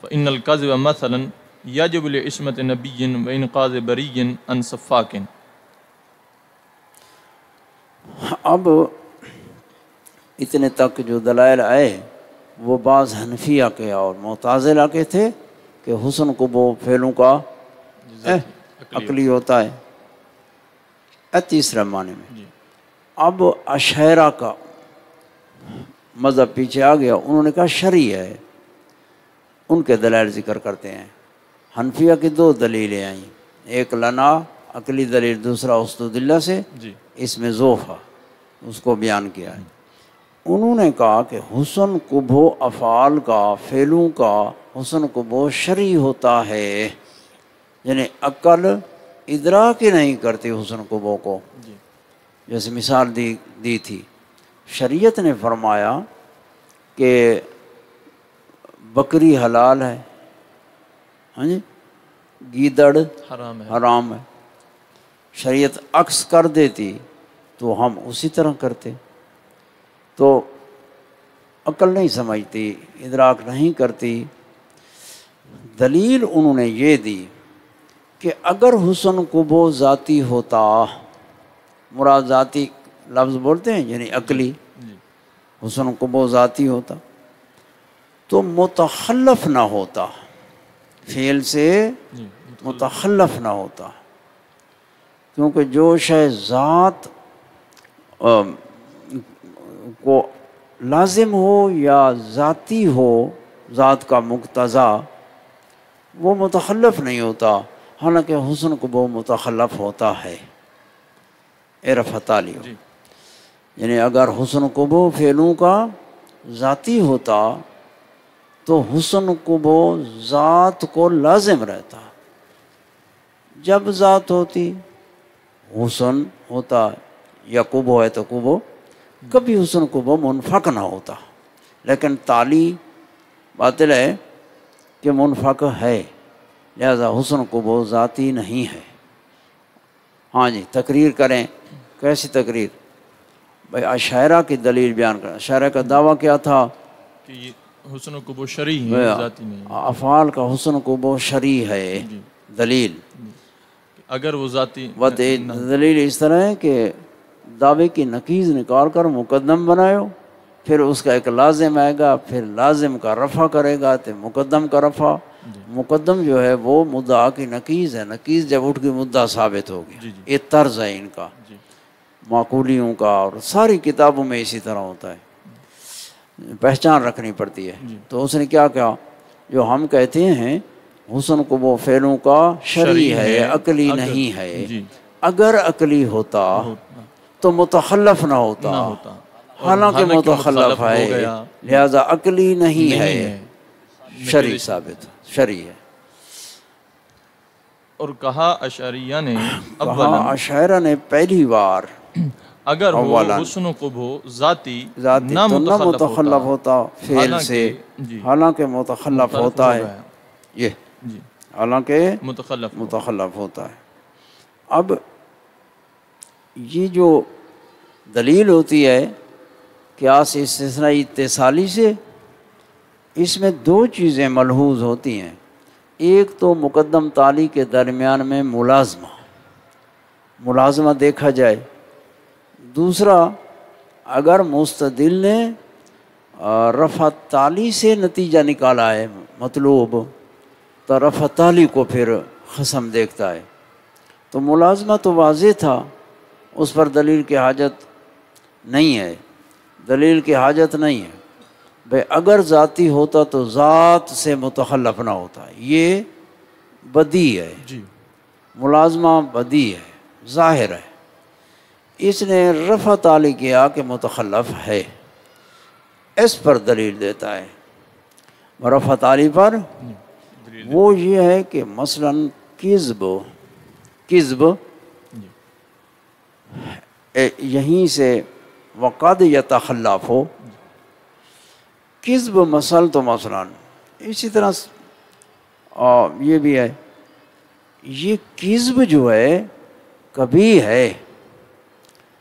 فإن الكذب مثلا يجب لعصمة نبي وإنقاذ بري عن سفاك. اب اتنے تک جو دلائل آئے وہ بعض حنفیہ کے اور معتزلہ کے تھے کہ حسن قبح فعلوں کا عقلی ہوتا ہے تیسرے معنی میں. اب اشاعرہ کا مذہب پیچھے آ گیا، انہوں نے کہا شرعی ہے، ان کے دلائل ذکر کرتے ہیں. حنفیہ کی دو دلیلیں آئیں، ایک لنا عقلی دلیل، دوسرا اسدود اللہ سے اس میں ذوف ہے، اس کو بیان کیا ہے. انہوں نے کہا کہ حسن قبح افعال کا، فعلوں کا حسن قبح شرعی ہوتا ہے، یعنی عقل ادراک ہی نہیں کرتی حسن قبح کو. جیسے مثال دی تھی، شریعت نے فرمایا کہ بکری حلال ہے، ہاں جی، گیدڑ حرام ہے. شریعت عکس کر دیتی تو ہم اسی طرح کرتے. تو عقل نہیں سمجھتی، ادراک نہیں کرتی. دلیل انہوں نے یہ دی کہ اگر حسن قبح ذاتی ہوتا، مراد ذاتی لفظ بولتے ہیں یعنی عقلی، حسن قبح ذاتی ہوتا تو متخلف نہ ہوتا، فعل سے متخلف نہ ہوتا. کیونکہ جو شے ذات کو لازم ہو یا ذاتی ہو، ذات کا مقتضا، وہ متخلف نہیں ہوتا. حالانکہ حسن قبح متخلف ہوتا ہے. رفعت علی ہو، یعنی اگر حسن قبح فعلوں کا ذاتی ہوتا تو حسن قبح ذات کو لازم رہتا. جب ذات ہوتی حسن ہوتا، یا قبح ہے تو قبح، کبھی حسن قبح منفک نہ ہوتا. لیکن تعلی باطل ہے کہ منفک ہے، لہذا حسن قبح ذاتی نہیں ہے. ہاں جی، تقریر کریں. کیسی تقریر؟ بھائی اشاعرہ کی دلیل بیان کریں. اشاعرہ کا دعویٰ کیا تھا کہ یہ حسن قبح شرعی ہے، ذاتی نہیں ہے. افعال کا حسن قبح شرعی ہے. دلیل اگر وہ ذاتی دلیل اس طرح ہے کہ دعوے کی نقیض نکال کر مقدم بنائو، پھر اس کا ایک لازم آئے گا، پھر لازم کا رفع کرے گا تو مقدم کا رفع. مقدم جو ہے وہ مدعا کی نقیض ہے، نقیض جب اٹھ کے مدعا ثابت ہوگی. یہ طرز ہے ان کا، معقولیوں کا، اور ساری کتابوں میں اسی طرح ہوتا ہے. پہچان رکھنی پڑتی ہے. تو اس نے کیا کہا؟ جو ہم کہتے ہیں حسن قبح فعلوں کا شرعی ہے، عقلی نہیں ہے. اگر عقلی ہوتا تو متخلف نہ ہوتا، حالانکہ متخلف ہے، لہذا عقلی نہیں ہے، شرعی ثابت، شرعی ہے. اور کہا اشعریہ نے، کہا اشاعرہ نے پہلی بار، اگر ہو حسن قبح ذاتی نہ متخلف ہوتا فعل سے، حالانکہ متخلف ہوتا ہے. یہ حالانکہ متخلف ہوتا ہے. اب یہ جو دلیل ہوتی ہے قیاس استثنائی اتصالی سے، اس میں دو چیزیں ملحوظ ہوتی ہیں. ایک تو مقدم تالی کے درمیان میں ملازمہ دیکھا جائے. دوسرا، اگر مستدل نے رفع تالی سے نتیجہ نکالا ہے مطلوب، تو رفع تالی کو پھر خصم دیکھتا ہے. تو ملازمہ تو واضح تھا، اس پر دلیل کی حاجت نہیں ہے. دلیل کی حاجت نہیں ہے. بھئی اگر ذاتی ہوتا تو ذات سے متخلف نہ ہوتا. یہ بدی ہے، ملازمہ بدی ہے، ظاہر ہے. اس نے رفع تعلی کیا کہ متخلف ہے، اس پر دلیل دیتا ہے. رفع تعلی پر وہ یہ ہے کہ مثلا کذب یہیں سے وقد یتخلف ہو کذب مثل تو مثلاً اسی طرح یہ بھی ہے، یہ کذب جو ہے کبھی ہے،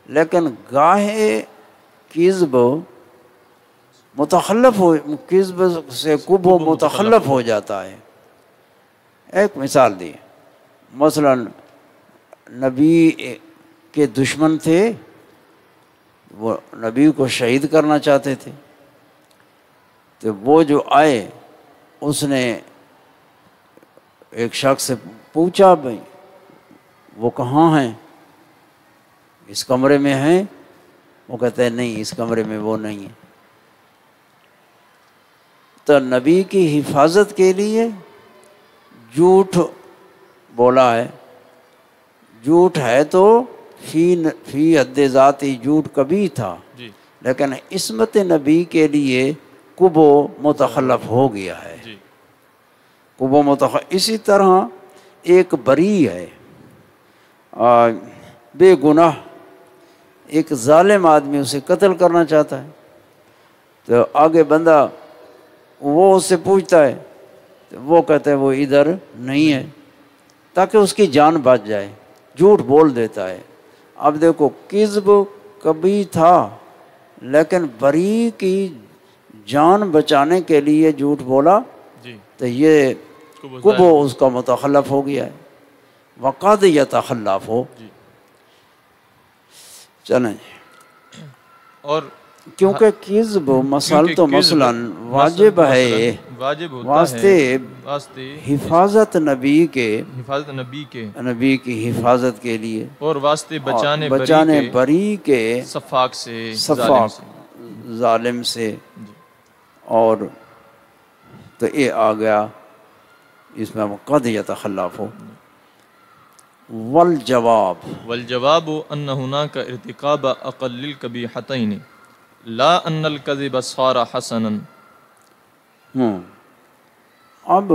لیکن گاہے کذب متخلف ہو، کذب سے کب و متخلف ہو جاتا ہے۔ ایک مثال دی، مثلا نبی کے دشمن تھے، وہ نبی کو شہید کرنا چاہتے تھے، تو وہ جو آئے اس نے ایک شخص سے پوچھا بھائی وہ کہاں ہیں، اس کمرے میں ہیں؟ وہ کہتے ہیں نہیں، اس کمرے میں وہ نہیں ہے۔ تو نبی کی حفاظت کے لیے جھوٹ بولا ہے، جھوٹ ہے تو فی حد ذاتی جھوٹ کبھی تھا، جی لیکن عصمت نبی کے لیے کب و متخلف ہو گیا ہے، جی کب و متخلف۔ اسی طرح ایک بری ہے، بے گناہ، ایک ظالم آدمی اسے قتل کرنا چاہتا ہے، تو آگے بندہ وہ اس سے پوچھتا ہے تو وہ کہتا ہے وہ ادھر نہیں ہے، تاکہ اس کی جان بچ جائے، جھوٹ بول دیتا ہے۔ اب دیکھو کذب کبھی تھا، لیکن بری کی جان بچانے کے لیے جھوٹ بولا، جی تو یہ کب اس کا متخلف ہو گیا ہے، وقد یتخلف ہو۔ جی چلیں، اور کیونکہ کذب مثال تو مثلاً واجب ہے واجب ہوتا واسطے ہے واسطے حفاظت نبی کے، حفاظت نبی کے، نبی کی حفاظت کے لیے، اور واسطے بچانے بری بری کے صفاق سے، ظالم صفاق سے۔ ظالم سے۔ جی اور تو یہ آ گیا اس میں قد یتخلف ہو۔ والجواب، والجواب ان هناك ارتكاب اقل القبیحتین لا ان الكذب صار حسنا۔ اب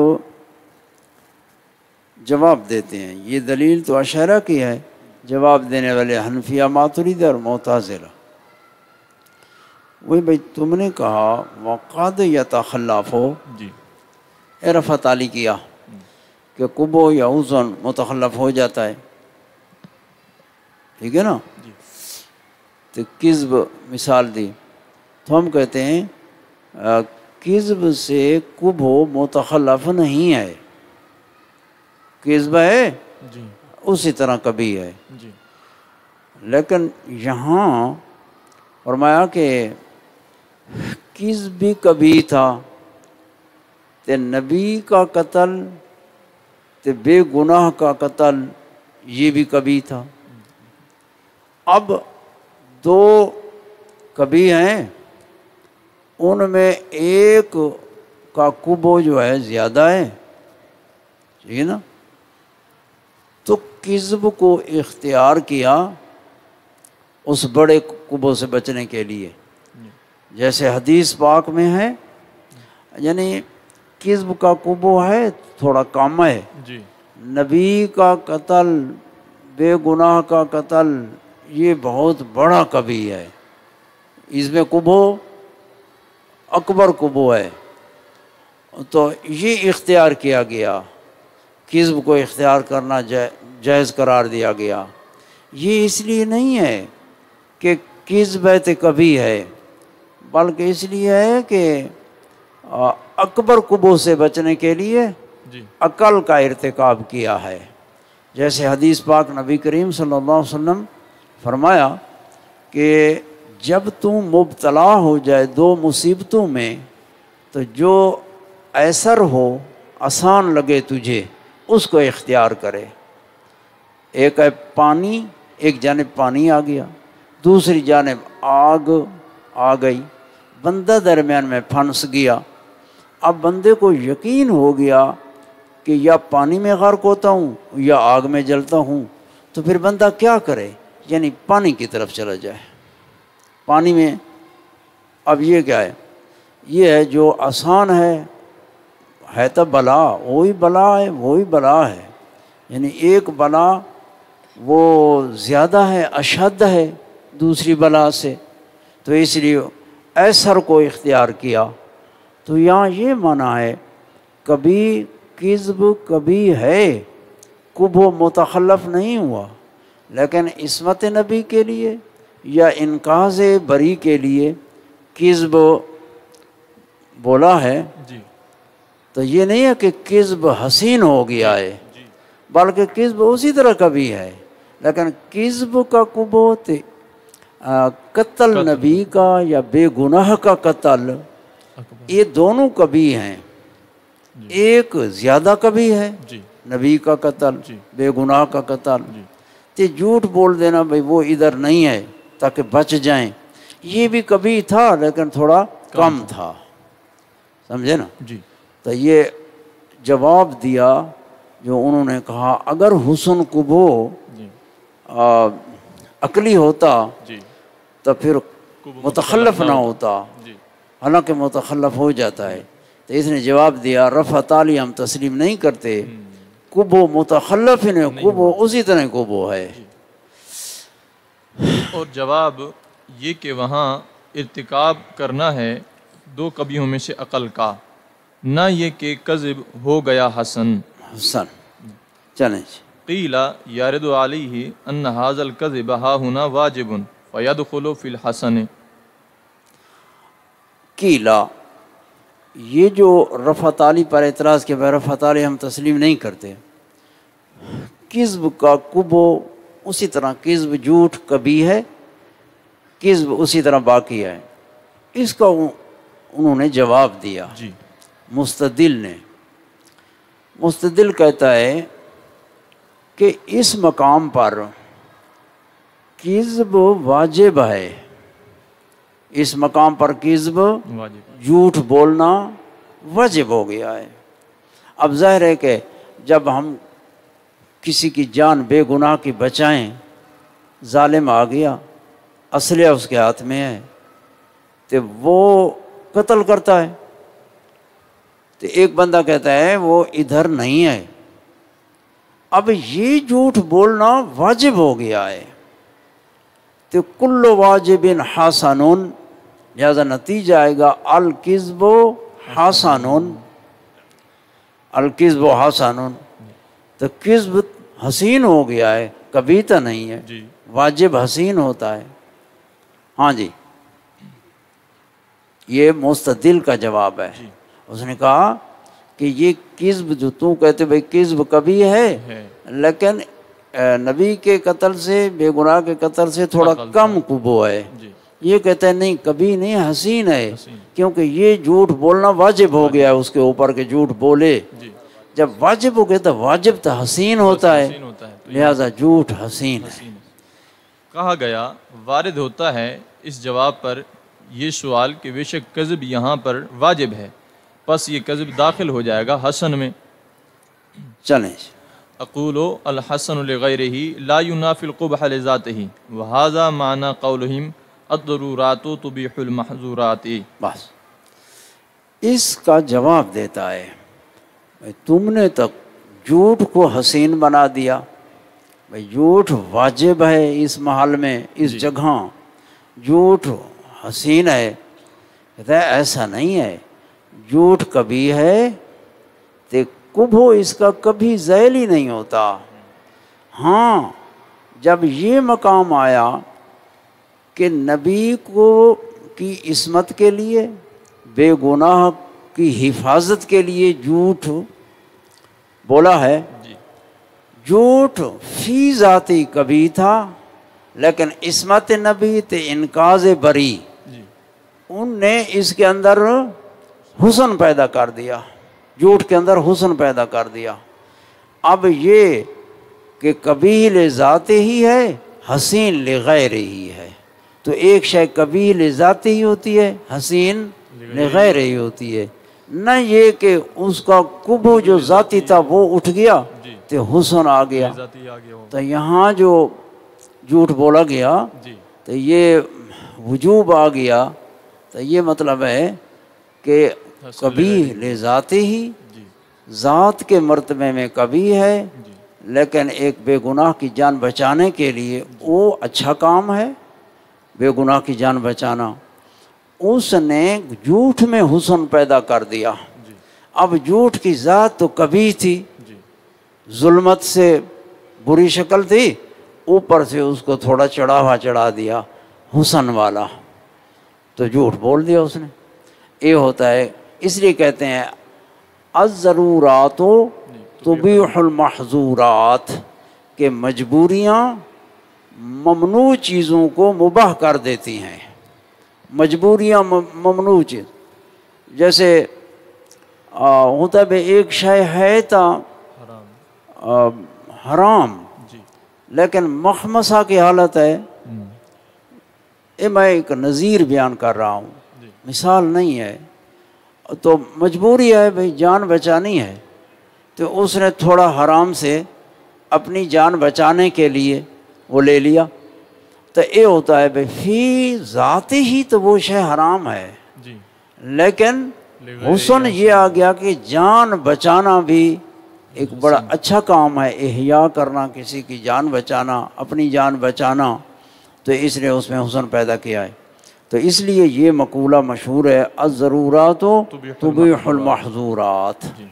جواب دیتے ہیں، یہ دلیل تو اشعریہ کی ہے، جواب دینے والے حنفیہ، ماتریدی اور معتزلہ۔ وہی بھائی تم نے کہا وقد یتخلف ہو، جی رفع تعلی کیا کہ کبو یا حسن متخلف ہو جاتا ہے، ٹھیک ہے نا؟ جی تو کذب مثال دی، تو ہم کہتے ہیں کذب سے کبو متخلف نہیں ہے، کذب ہے جی اسی طرح کبھی ہے، جی لیکن یہاں فرمایا کہ کذب بھی کبھی تھا، تے نبی کا قتل، تے بے گناہ کا قتل یہ بھی کبھی تھا۔ اب دو کبھی ہیں، ان میں ایک کا کبو جو ہے زیادہ ہے، ٹھیک ہے نا؟ تو کذب کو اختیار کیا اس بڑے کبو سے بچنے کے لیے، جیسے حدیث پاک میں ہے، یعنی کذب کا کبو ہے تھوڑا کم ہے، جی نبی کا قتل، بے گناہ کا قتل یہ بہت بڑا کبھی ہے، اس میں کبو اکبر کبو ہے، تو یہ اختیار کیا گیا، کذب کو اختیار کرنا جائز قرار دیا گیا۔ یہ اس لیے نہیں ہے کہ کذب کبھی ہے، بلکہ اس لیے ہے کہ اکبر کبو سے بچنے کے لیے جی عقل کا ارتکاب کیا ہے، جیسے حدیث پاک نبی کریم صلی اللہ علیہ وسلم فرمایا کہ جب تم مبتلا ہو جائے دو مصیبتوں میں، تو جو ایسر ہو، آسان لگے تجھے، اس کو اختیار کرے۔ ایک ہے پانی، ایک جانب پانی آ گیا، دوسری جانب آگ آ گئی، بندہ درمیان میں پھنس گیا۔ اب بندے کو یقین ہو گیا کہ یا پانی میں غرق ہوتا ہوں یا آگ میں جلتا ہوں، تو پھر بندہ کیا کرے؟ یعنی پانی کی طرف چلا جائے، پانی میں۔ اب یہ کیا ہے؟ یہ ہے جو آسان ہے تو بلا، وہی بلا ہے، وہی بلا ہے، یعنی ایک بلا وہ زیادہ ہے، اشد ہے دوسری بلا سے، تو اس لیے ایسر کو اختیار کیا۔ تو یہاں یہ معنی ہے کبھی کذب کبھی ہے، کبو متخلف نہیں ہوا، لیکن عصمت نبی کے لیے یا انقاذ بری کے لیے کذب بولا ہے۔ جی تو یہ نہیں ہے کہ کذب حسین ہو گیا ہے، جی بلکہ کذب اسی طرح کا بھی ہے، لیکن کذب کا کبوت قتل نبی کا یا بے گناہ کا قتل، اکبر یہ دونوں کبھی ہیں۔ ایک زیادہ کبھی ہے جی نبی کا قتل، جی بے گناہ کا قتل، جی تے جھوٹ بول دینا بھئی وہ ادھر نہیں ہے تاکہ بچ جائیں، یہ بھی کبھی تھا لیکن تھوڑا کم تھا، سمجھے نا۔ جی تو یہ جواب دیا جو انہوں نے کہا اگر حسن کبو جی عقلی ہوتا جی تو پھر متخلف نہ ہوتا، جی حالانکہ متخلف ہو جاتا ہے۔ تو اس نے جواب دیا رفع تعالی ہم تسلیم نہیں کرتے، کبو متخلف ہی نہیں، کبو اسی طرح کبو ہے۔ اور جواب یہ کہ وہاں ارتکاب کرنا ہے دو کبیوں میں سے عقل کا، نہ یہ کہ کذب ہو گیا حسن۔ حسن چلیں جی۔ قیل یارد علیہ ان ھذا الکذب ہا ہنا واجب فیدخل فی الحسن۔ کیلا یہ جو رفع تعالی پر اعتراض کے بعد رفع تعالی ہم تسلیم نہیں کرتے، کذب کا کبو اسی طرح کذب جھوٹ کبھی ہے، کذب اسی طرح باقی ہے، اس کا انہوں نے جواب دیا جی مستدل نے۔ مستدل کہتا ہے کہ اس مقام پر کذب واجب ہے، اس مقام پر کذب واجب جھوٹ بولنا واجب ہو گیا ہے۔ اب ظاہر ہے کہ جب ہم کسی کی جان بے گناہ کی بچائیں، ظالم آ گیا، اسلحہ اس کے ہاتھ میں ہے تو وہ قتل کرتا ہے، تو ایک بندہ کہتا ہے وہ ادھر نہیں ہے، اب یہ جھوٹ بولنا واجب ہو گیا ہے، تو کل واجب حسن، لہذا نتیجہ آئے گا الکذب حسن، الکذب حسن، تو کذب حسین ہو گیا ہے، کبیتہ نہیں ہے، جی واجب حسین ہوتا ہے۔ ہاں جی، یہ مستدل کا جواب ہے۔ اس نے کہا کہ یہ کذب جو تو کہتے بھئی کذب کبھی ہے، لیکن نبی کے قتل سے، بے گناہ کے قتل سے تھوڑا کم کبو ہے، جی یہ کہتا ہے نہیں کبھی نہیں، حسین ہے، حسین۔ کیونکہ یہ جھوٹ بولنا واجب ہو گیا ہے اس کے اوپر کہ جھوٹ بولے، جی جب واجب ہو گیا تو واجب تو حسین ہوتا ہے، حسین ہوتا ہے، تو لہذا جھوٹ حسین ہے۔ حسین کہا گیا۔ وارد ہوتا ہے اس جواب پر یہ سوال کہ بے شک کذب یہاں پر واجب ہے، پس یہ کذب داخل ہو جائے گا حسن میں۔ چلیں جی۔ اقول الحسن لغیرہ لا ینافی القبح لذاتہ وہذا معنی قولہم الضرورات تبیح المحظورات۔ بس اس کا جواب دیتا ہے بھئی تم نے تک جھوٹ کو حسین بنا دیا، بھئی جھوٹ واجب ہے اس محل میں، اس جگہ جھوٹ حسین ہے، کہتا ہے ایسا نہیں ہے، جھوٹ کبھی ہے تو کبھو اس کا کبھی ذیل ہی نہیں ہوتا۔ ہاں جب یہ مقام آیا کہ نبی کو کی عصمت کے لیے، بے گناہ کی حفاظت کے لیے جھوٹ بولا ہے، جھوٹ فی ذاتی کبھی تھا، لیکن عصمت نبی تے انقاذ بری ان نے اس کے اندر حسن پیدا کر دیا، جھوٹ کے اندر حسن پیدا کر دیا۔ اب یہ کہ کبھی لذات ہی ہے، حسین لغیر ہی ہے، تو ایک شے کبھی لذات ہی ہوتی ہے، حسین لغیر ہی ہوتی ہے، نہ یہ کہ اس کا کبو جو ذاتی تھا وہ اٹھ گیا تو حسن آ گیا۔ تو یہاں جو جھوٹ بولا گیا تو یہ وجوب آ گیا، تو یہ مطلب ہے کہ کبھی لذات ہی ذات کے مرتبے میں کبھی ہے، لیکن ایک بے گناہ کی جان بچانے کے لیے وہ اچھا کام ہے، بے گناہ کی جان بچانا۔ اس نے جھوٹ میں حسن پیدا کر دیا۔ جی اب جھوٹ کی ذات تو کبھی تھی، جی ظلمت سے بری شکل تھی، اوپر سے اس کو تھوڑا چڑھاوا چڑھا دیا حسن والا، تو جھوٹ بول دیا اس نے۔ یہ ہوتا ہے، اس لیے کہتے ہیں الضرورات تبیح المحظورات، کہ مجبوریاں ممنوع چیزوں کو مباح کر دیتی ہیں۔ مجبوریاں ممنوع چیز، جیسے ہوتا ہے ایک شے ہے تا حرام، حرام، جی لیکن مخمصہ کی حالت ہے۔ میں ایک نظیر بیان کر رہا ہوں، جی مثال نہیں ہے، تو مجبوری ہے بھئی جان بچانی ہے، تو اس نے تھوڑا حرام سے اپنی جان بچانے کے لیے وہ لے لیا، تو یہ ہوتا ہے بھئی فی ذاتی ہی تو وہ شے حرام ہے، جی لیکن حسن یہ آ گیا کہ جان بچانا بھی ایک بڑا اچھا کام ہے، احیاء کرنا، کسی کی جان بچانا، اپنی جان بچانا، تو اس نے اس میں حسن پیدا کیا ہے۔ تو اس لیے یہ مقولہ مشہور ہے الضرورات تبیح المحظورات۔ جی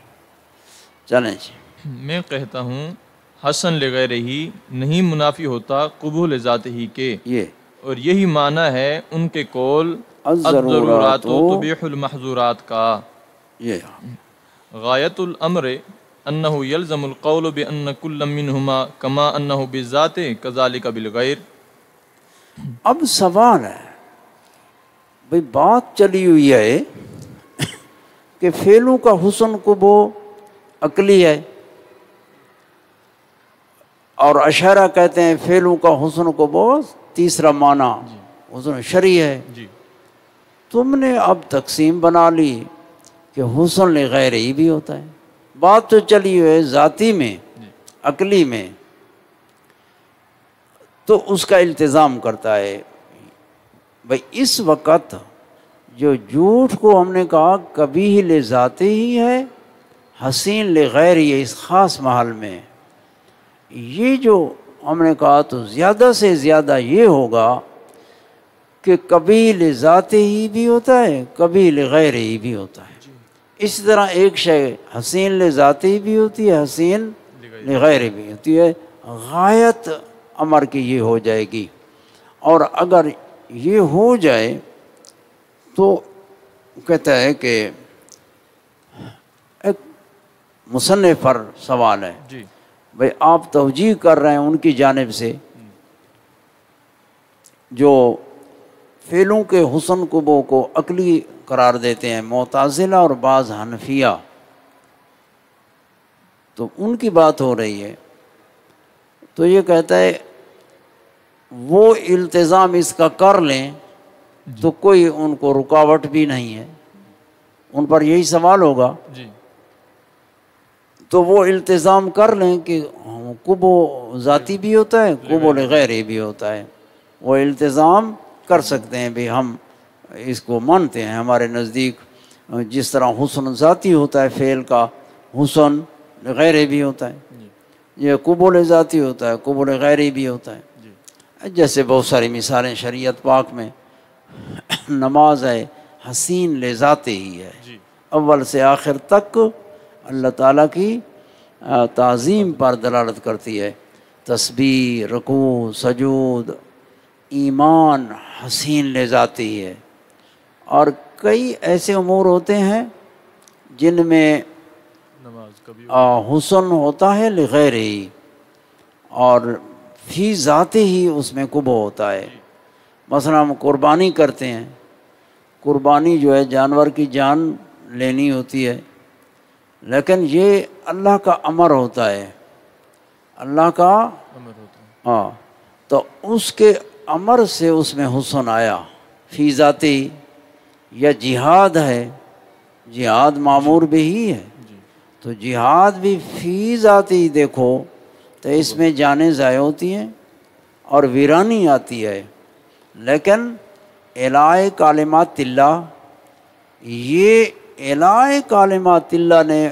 چلیں جی، میں کہتا ہوں حسن لغیر ہی نہیں منافی ہوتا قبول ذات ہی کے، یہ اور یہی معنی ہے ان کے قول الضرورات تبیح المحظورات کا۔ یہ غایت الامر انہ یلزم القول بان کل منہما کما انہ بالذات کذالک بالغیر۔ اب سوال ہے بھئی، بات چلی ہوئی ہے کہ فعلوں کا حسن کو وہ عقلی ہے، اور اشاعرہ کہتے ہیں فعلوں کا حسن کو وہ تیسرا معنی حسن شرعی ہے۔ جی تم نے اب تقسیم بنا لی کہ حسن لغیر ہی بھی ہوتا ہے۔ بات تو چلی ہوئی ہے ذاتی میں، عقلی میں، تو اس کا التزام کرتا ہے۔ بھئی اس وقت جو جھوٹ کو ہم نے کہا کبھی لذاتی ہی ہے، حسین لغیر ہی ہے، اس خاص محل میں یہ جو ہم نے کہا، تو زیادہ سے زیادہ یہ ہوگا کہ کبھی لذاتی ہی بھی ہوتا ہے، کبھی لغیر ہی بھی ہوتا ہے۔ اس طرح ایک شے حسین لذاتی بھی ہوتی ہے، حسین لغیر بھی ہوتی ہے۔ غایت امر کی یہ ہو جائے گی، اور اگر یہ ہو جائے تو کہتا ہے کہ ایک مصنف پر سوال ہے، جی بھئی آپ توجیہ کر رہے ہیں ان کی جانب سے جو فعلوں کے حسن قبو کو عقلی قرار دیتے ہیں، معتزلہ اور بعض حنفیہ، تو ان کی بات ہو رہی ہے۔ تو یہ کہتا ہے وہ التزام اس کا کر لیں تو کوئی ان کو رکاوٹ بھی نہیں ہے، ان پر یہی سوال ہوگا، جی تو وہ التزام کر لیں کہ قبو ذاتی بھی ہوتا ہے، قبو غیری بھی ہوتا ہے، وہ التزام کر سکتے ہیں بھی ہم اس کو مانتے ہیں، ہمارے نزدیک جس طرح حسن ذاتی ہوتا ہے، فعل کا حسن غیری بھی ہوتا ہے، یہ قبول ذاتی ہوتا ہے، قبول غیری بھی ہوتا ہے۔ جیسے بہت ساری مثالیں شریعت پاک میں، نماز ہے حسین لذاتی ہی ہے، اول سے آخر تک اللہ تعالیٰ کی تعظیم پر دلالت کرتی ہے، تسبیح، رکوع، سجود، ایمان حسین لذاتی ہے۔ اور کئی ایسے امور ہوتے ہیں جن میں حسن ہوتا ہے لغیر ہی، اور فی ذاتی ہی اس میں قبو ہوتا ہے۔ مثلا ہم قربانی کرتے ہیں، قربانی جو ہے جانور کی جان لینی ہوتی ہے، لیکن یہ اللہ کا امر ہوتا ہے، اللہ کا ہاں، تو اس کے امر سے اس میں حسن آیا فی ذاتی۔ یا جہاد ہے، جہاد معمور بھی ہی ہے، تو جہاد بھی فی ذاتی دیکھو تو اس میں جانیں ضائع ہوتی ہیں اور ویرانی آتی ہے، لیکن اعلاء کلمات اللہ، یہ اعلاء کلمات اللہ نے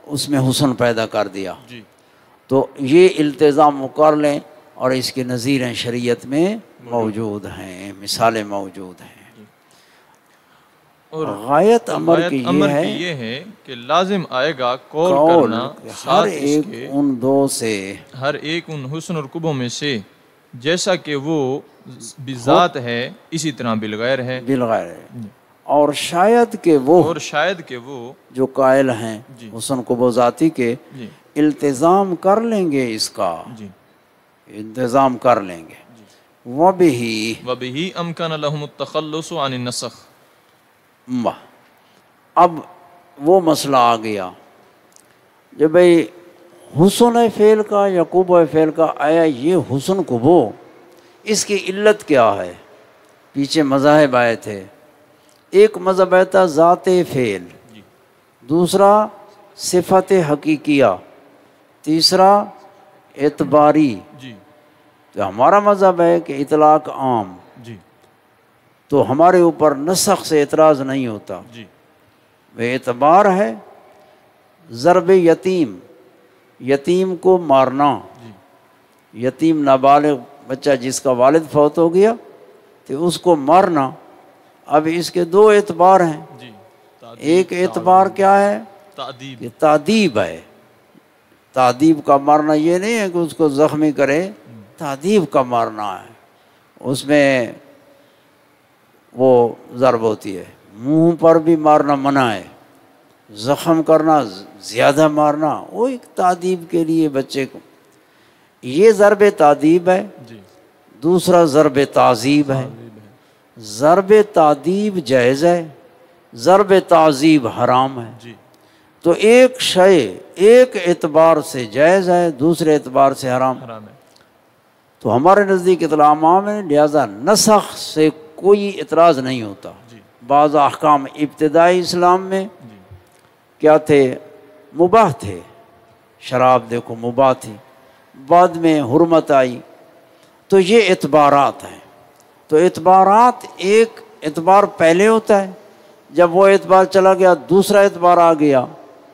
اس میں حسن پیدا کر دیا، تو یہ التزام وہ کر لیں، اور اس کی نظیریں شریعت میں موجود ہیں، مثالیں موجود ہیں۔ اور غایت امر کی یہ ہے کہ لازم آئے گا قول کرنا ہر ساتھ اس ایک کے ان دو سے، ہر ایک ان حسن اور قبوں میں سے، جیسا کہ وہ بذات ہے اسی طرح بالغیر ہے، بالغیر ہے، اور شاید کہ وہ اور شاید کہ وہ جو قائل ہیں جی حسن قبو ذاتی کے جی التزام کر لیں گے، اس کا جی انتظام کر لیں گے۔ وَبِهِ وَبِهِ أَمْكَنَ لَهُمُ التَّخَلُّصُ عَنِ النَّسَخِ۔ اب وہ مسئلہ آ گیا جو بھئی حسن فعل کا یا قبو فعل کا، آیا یہ حسن قبو اس کی علت کیا ہے؟ پیچھے مذاہب آئے تھے، ایک مذہب آیا تھا ذات فعل، دوسرا صفت حقیقیہ، تیسرا اعتباری۔ جی تو ہمارا مذہب ہے کہ اطلاق عام، جی تو ہمارے اوپر نسخ سے اعتراض نہیں ہوتا۔ جی وہ اعتبار ہے ضرب یتیم، یتیم کو مارنا، یتیم نابالغ بچہ جس کا والد فوت ہو گیا تو اس کو مارنا۔ اب اس کے دو اعتبار ہیں، جی ایک اعتبار کیا ہے تعدیب، کہ تعدیب ہے، تعدیب کا مارنا یہ نہیں ہے کہ اس کو زخمی کرے، تعدیب کا مارنا ہے، اس میں وہ ضرب ہوتی ہے۔ منہ پر بھی مارنا منع ہے، زخم کرنا، زیادہ مارنا، وہ ایک تعدیب کے لیے بچے کو، یہ ضرب تعدیب ہے۔ جی دوسرا ضرب تعذیب ہے۔ ضرب تعدیب جائز ہے، ضرب تعذیب حرام ہے۔ جی تو ایک شے ایک اعتبار سے جائز ہے، دوسرے اعتبار سے حرام۔ حرام ہے۔ تو ہمارے نزدیک اطلاع عام ہے، لہذا نسخ سے کوئی اعتراض نہیں ہوتا۔ جی بعض احکام ابتدائی اسلام میں جی کیا تھے؟ مباح تھے، شراب دیکھو مباح تھی، بعد میں حرمت آئی، تو یہ اعتبارات ہیں۔ تو اعتبارات، ایک اعتبار پہلے ہوتا ہے، جب وہ اعتبار چلا گیا دوسرا اعتبار آ گیا،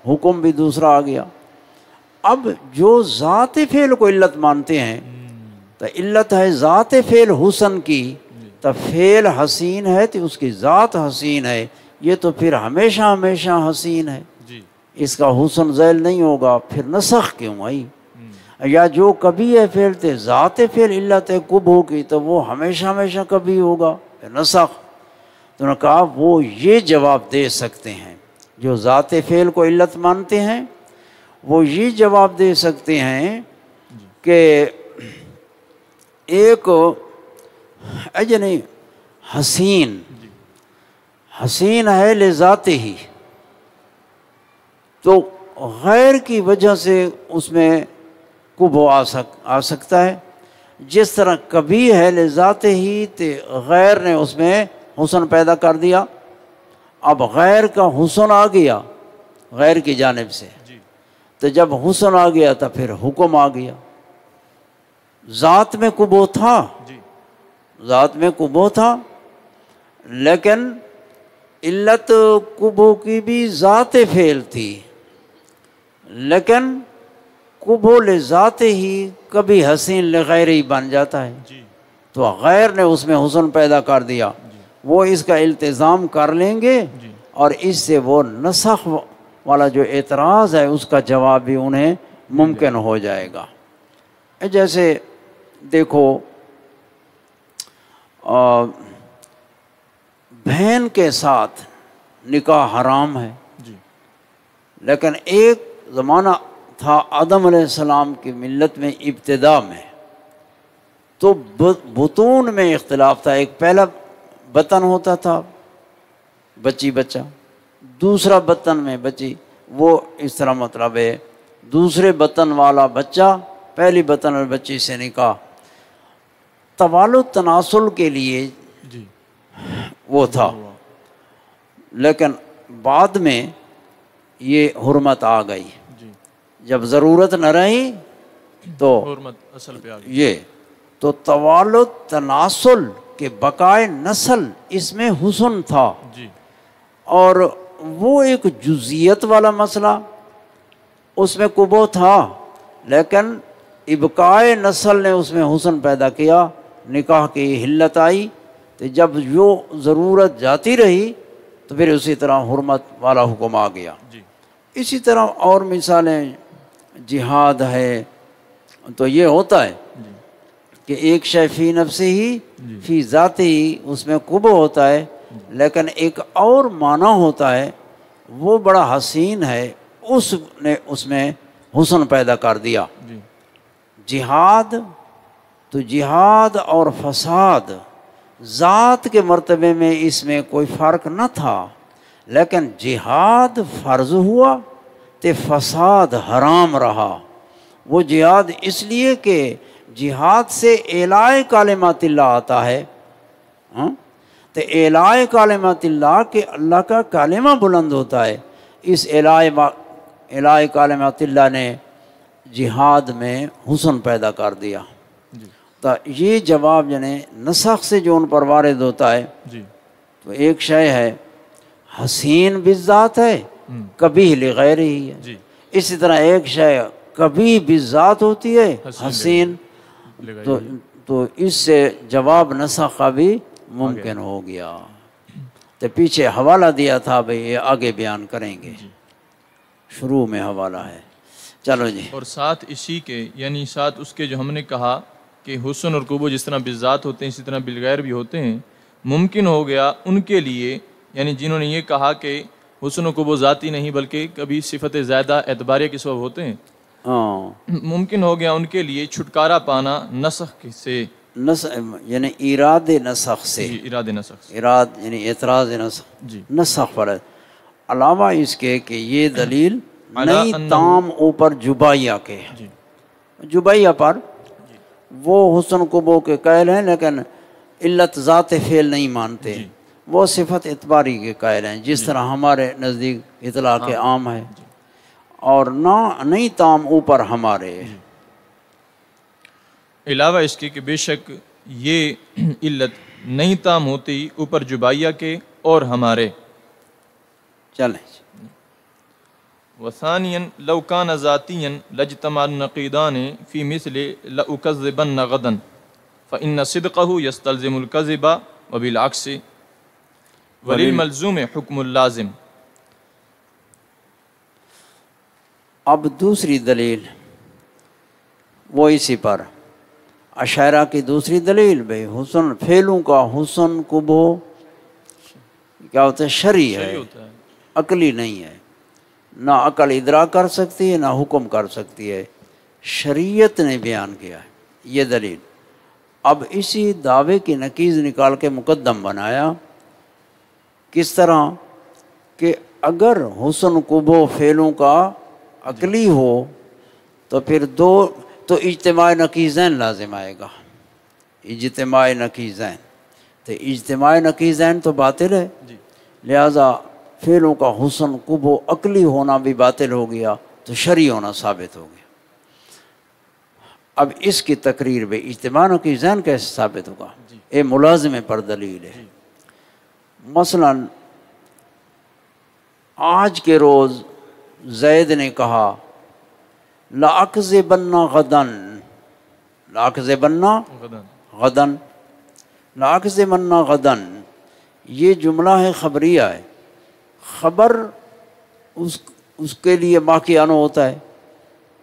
حکم بھی دوسرا آ گیا۔ اب جو ذات فعل کو علت مانتے ہیں، تو علت ہے ذات فعل حسن کی، تو فعل حسین ہے تو اس کی ذات حسین ہے، یہ تو پھر ہمیشہ ہمیشہ حسین ہے، جی اس کا حسن ذیل نہیں ہوگا، پھر نسخ کیوں آئی؟ یا جو کبھی ہے فعل تے ذات فعل علت ہے قبو کی، تو وہ ہمیشہ ہمیشہ کبھی ہوگا، پھر نسخ۔ تو نے کہا وہ یہ جواب دے سکتے ہیں، جو ذات فعل کو علت مانتے ہیں وہ یہ جواب دے سکتے ہیں کہ ایک اجنی حسین، حسین ہے لذات ہی، تو غیر کی وجہ سے اس میں قبو آ سکتا ہے، جس طرح کبھی ہے لذات ہی تے غیر نے اس میں حسن پیدا کر دیا۔ اب غیر کا حسن آ گیا غیر کی جانب سے، تو جب حسن آ گیا تو پھر حکم آ گیا۔ ذات میں قبو تھا، ذات میں قبو تھا، لیکن علت قبو کی بھی ذات فعل تھی، لیکن قبو لذات ہی کبھی حسین لغیر ہی بن جاتا ہے، تو غیر نے اس میں حسن پیدا کر دیا، وہ اس کا التزام کر لیں گے، اور اس سے وہ نسخ والا جو اعتراض ہے اس کا جواب بھی انہیں ممکن ہو جائے گا۔ جیسے دیکھو بہن کے ساتھ نکاح حرام ہے، لیکن ایک زمانہ تھا آدم علیہ السلام کی ملت میں ابتدا میں، تو بطون میں اختلاف تھا، ایک پہلا بطن ہوتا تھا بچی بچہ، دوسرا بطن میں بچی، وہ اس طرح مطلب ہے دوسرے بطن والا بچہ پہلی بطن والی بچی سے نکاح، توالد تناسل کے لیے وہ تھا، لیکن بعد میں یہ حرمت آ گئی، جب ضرورت نہ رہی تو حرمت اصل پہ آ گئی۔ یہ تو توالد تناسل کے بقائے نسل اس میں حسن تھا، اور وہ ایک جزئیت والا مسئلہ، اس میں قبو تھا، لیکن ابقائے نسل نے اس میں حسن پیدا کیا، نکاح کی حلت آئی، تو جب جو ضرورت جاتی رہی تو پھر اسی طرح حرمت والا حکم آ گیا۔ جی اسی طرح اور مثالیں، جہاد ہے تو یہ ہوتا ہے جی کہ ایک شے فی نفس ہی جی فی ذاتی ہی اس میں قبح ہوتا ہے، لیکن ایک اور معنی ہوتا ہے وہ بڑا حسین ہے، اس نے اس میں حسن پیدا کر دیا۔ جی جہاد تو جہاد اور فساد ذات کے مرتبے میں اس میں کوئی فرق نہ تھا، لیکن جہاد فرض ہوا تو فساد حرام رہا۔ وہ جہاد اس لیے کہ جہاد سے اعلاء کلمات اللہ آتا ہے، تو اعلاء کلمات اللہ کہ اللہ کا کلمہ بلند ہوتا ہے، اس اعلاء کلمات اللہ نے جہاد میں حسن پیدا کر دیا۔ جی تو یہ جواب یعنی نسخ سے جو ان پر وارد ہوتا ہے، جی تو ایک شے ہے حسین بالذات ہے، کبھی لغیر ہی ہے۔ جی اسی طرح ایک شے کبھی بالذات ہوتی ہے حسین، تو اس سے جواب نسخ کا بھی ممکن ہو گیا۔ تو پیچھے حوالہ دیا تھا بھئی یہ آگے بیان کریں گے، شروع میں حوالہ ہے۔ چلو جی، اور ساتھ اسی کے یعنی ساتھ اس کے جو ہم نے کہا کہ حسن اور قبو جس طرح بالذات ہوتے ہیں اسی طرح بالغیر بھی ہوتے ہیں، ممکن ہو گیا ان کے لیے، یعنی جنہوں نے یہ کہا کہ حسن و قبو ذاتی نہیں بلکہ کبھی صفت زائدہ اعتباریہ کے سبب ہوتے ہیں، ممکن ہو گیا ان کے لیے چھٹکارا پانا نسخ سے، یعنی ایراد نسخ سے، جی اراد نسخ سے، اراد یعنی اعتراض نسخ، جی نسخ پر علاوہ اس کے کہ یہ دلیل علی نہیں انہ، تام اوپر جبائیہ کے، جی جبائیہ پر وہ حسن قبو کے قائل ہیں لیکن علت ذات فعل نہیں مانتے، جی وہ صفت اعتباری کے قائل ہیں، جس طرح ہمارے نزدیک اطلاق عام ہے، اور نہ نہیں تام اوپر ہمارے۔ علاوہ اس کے کہ بے شک یہ علت نہیں تام ہوتی اوپر جبائیہ کے اور ہمارے۔ چلیں وثانیاً لو کان ذاتیاً لاجتمع النقیضان فی مثل لأکذبن غدا فإن صدقه یستلزم الکذب وبالعکس وللملزوم حکم اللازم۔ اب دوسری دلیل وہ اسی پر اشاعرہ کی دوسری دلیل بھئی حسن فعلوں کا حسن قبو کیا ہوتا ہے؟ شرعی ہے، عقلی نہیں ہے، نہ عقل ادراک کر سکتی ہے نہ حکم کر سکتی ہے، شریعت نے بیان کیا ہے یہ دلیل۔ اب اسی دعوے کی نقیض نکال کے مقدم بنایا، کس طرح کہ اگر حسن قبو فعلوں کا عقلی ہو تو پھر تو اجتماع نقیضین لازم آئے گا، اجتماع نقیضین، تو اجتماع نقیضین تو باطل ہے، لہذا فعلوں کا حسن قبو عقلی ہونا بھی باطل ہو گیا تو شرعی ہونا ثابت ہو گیا۔ اب اس کی تقریر میں اجتماع نقیضین کیسے ثابت ہوگا؟ یہ ملازمے پر دلیل ہے۔ مثلا آج کے روز زید نے کہا لأکذبن غدن، لأکذبن غدن، لأکذبن غدن، یہ جملہ ہے خبریہ ہے، خبر اس کے لیے ماکیانو ہوتا ہے،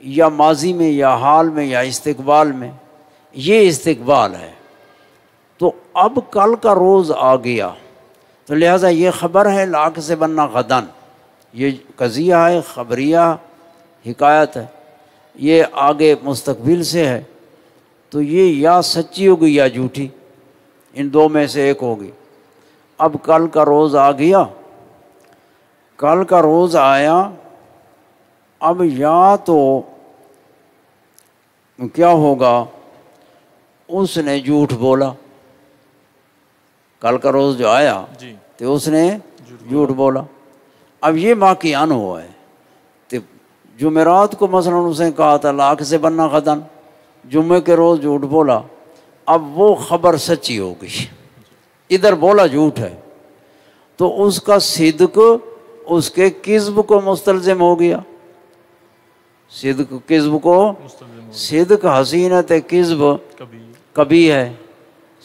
یا ماضی میں یا حال میں یا استقبال میں، یہ استقبال ہے، تو اب کل کا روز آ گیا تو لہٰذا یہ خبر ہے لأکذبن غدن، یہ قضیہ ہے، خبریہ حکایت ہے، یہ آگے مستقبل سے ہے، تو یہ یا سچی ہوگی یا جھوٹی، ان دو میں سے ایک ہوگی۔ اب کل کا روز آ گیا، کل کا روز آیا، اب یا تو کیا ہوگا، اس نے جھوٹ بولا، کل کا روز جو آیا تو اس نے جھوٹ بولا، اب یہ واقعان ہوا ہے، تو جمعرات کو مثلا اس نے کہا تھا لأکذبن غدن، جمعے کے روز جھوٹ بولا، اب وہ خبر سچی ہو گئی، ادھر بولا جھوٹ ہے، تو اس کا صدق اس کے کذب کو مستلزم ہو گیا، صدق کذب کو صدق حسینت کذب کبھی ہے،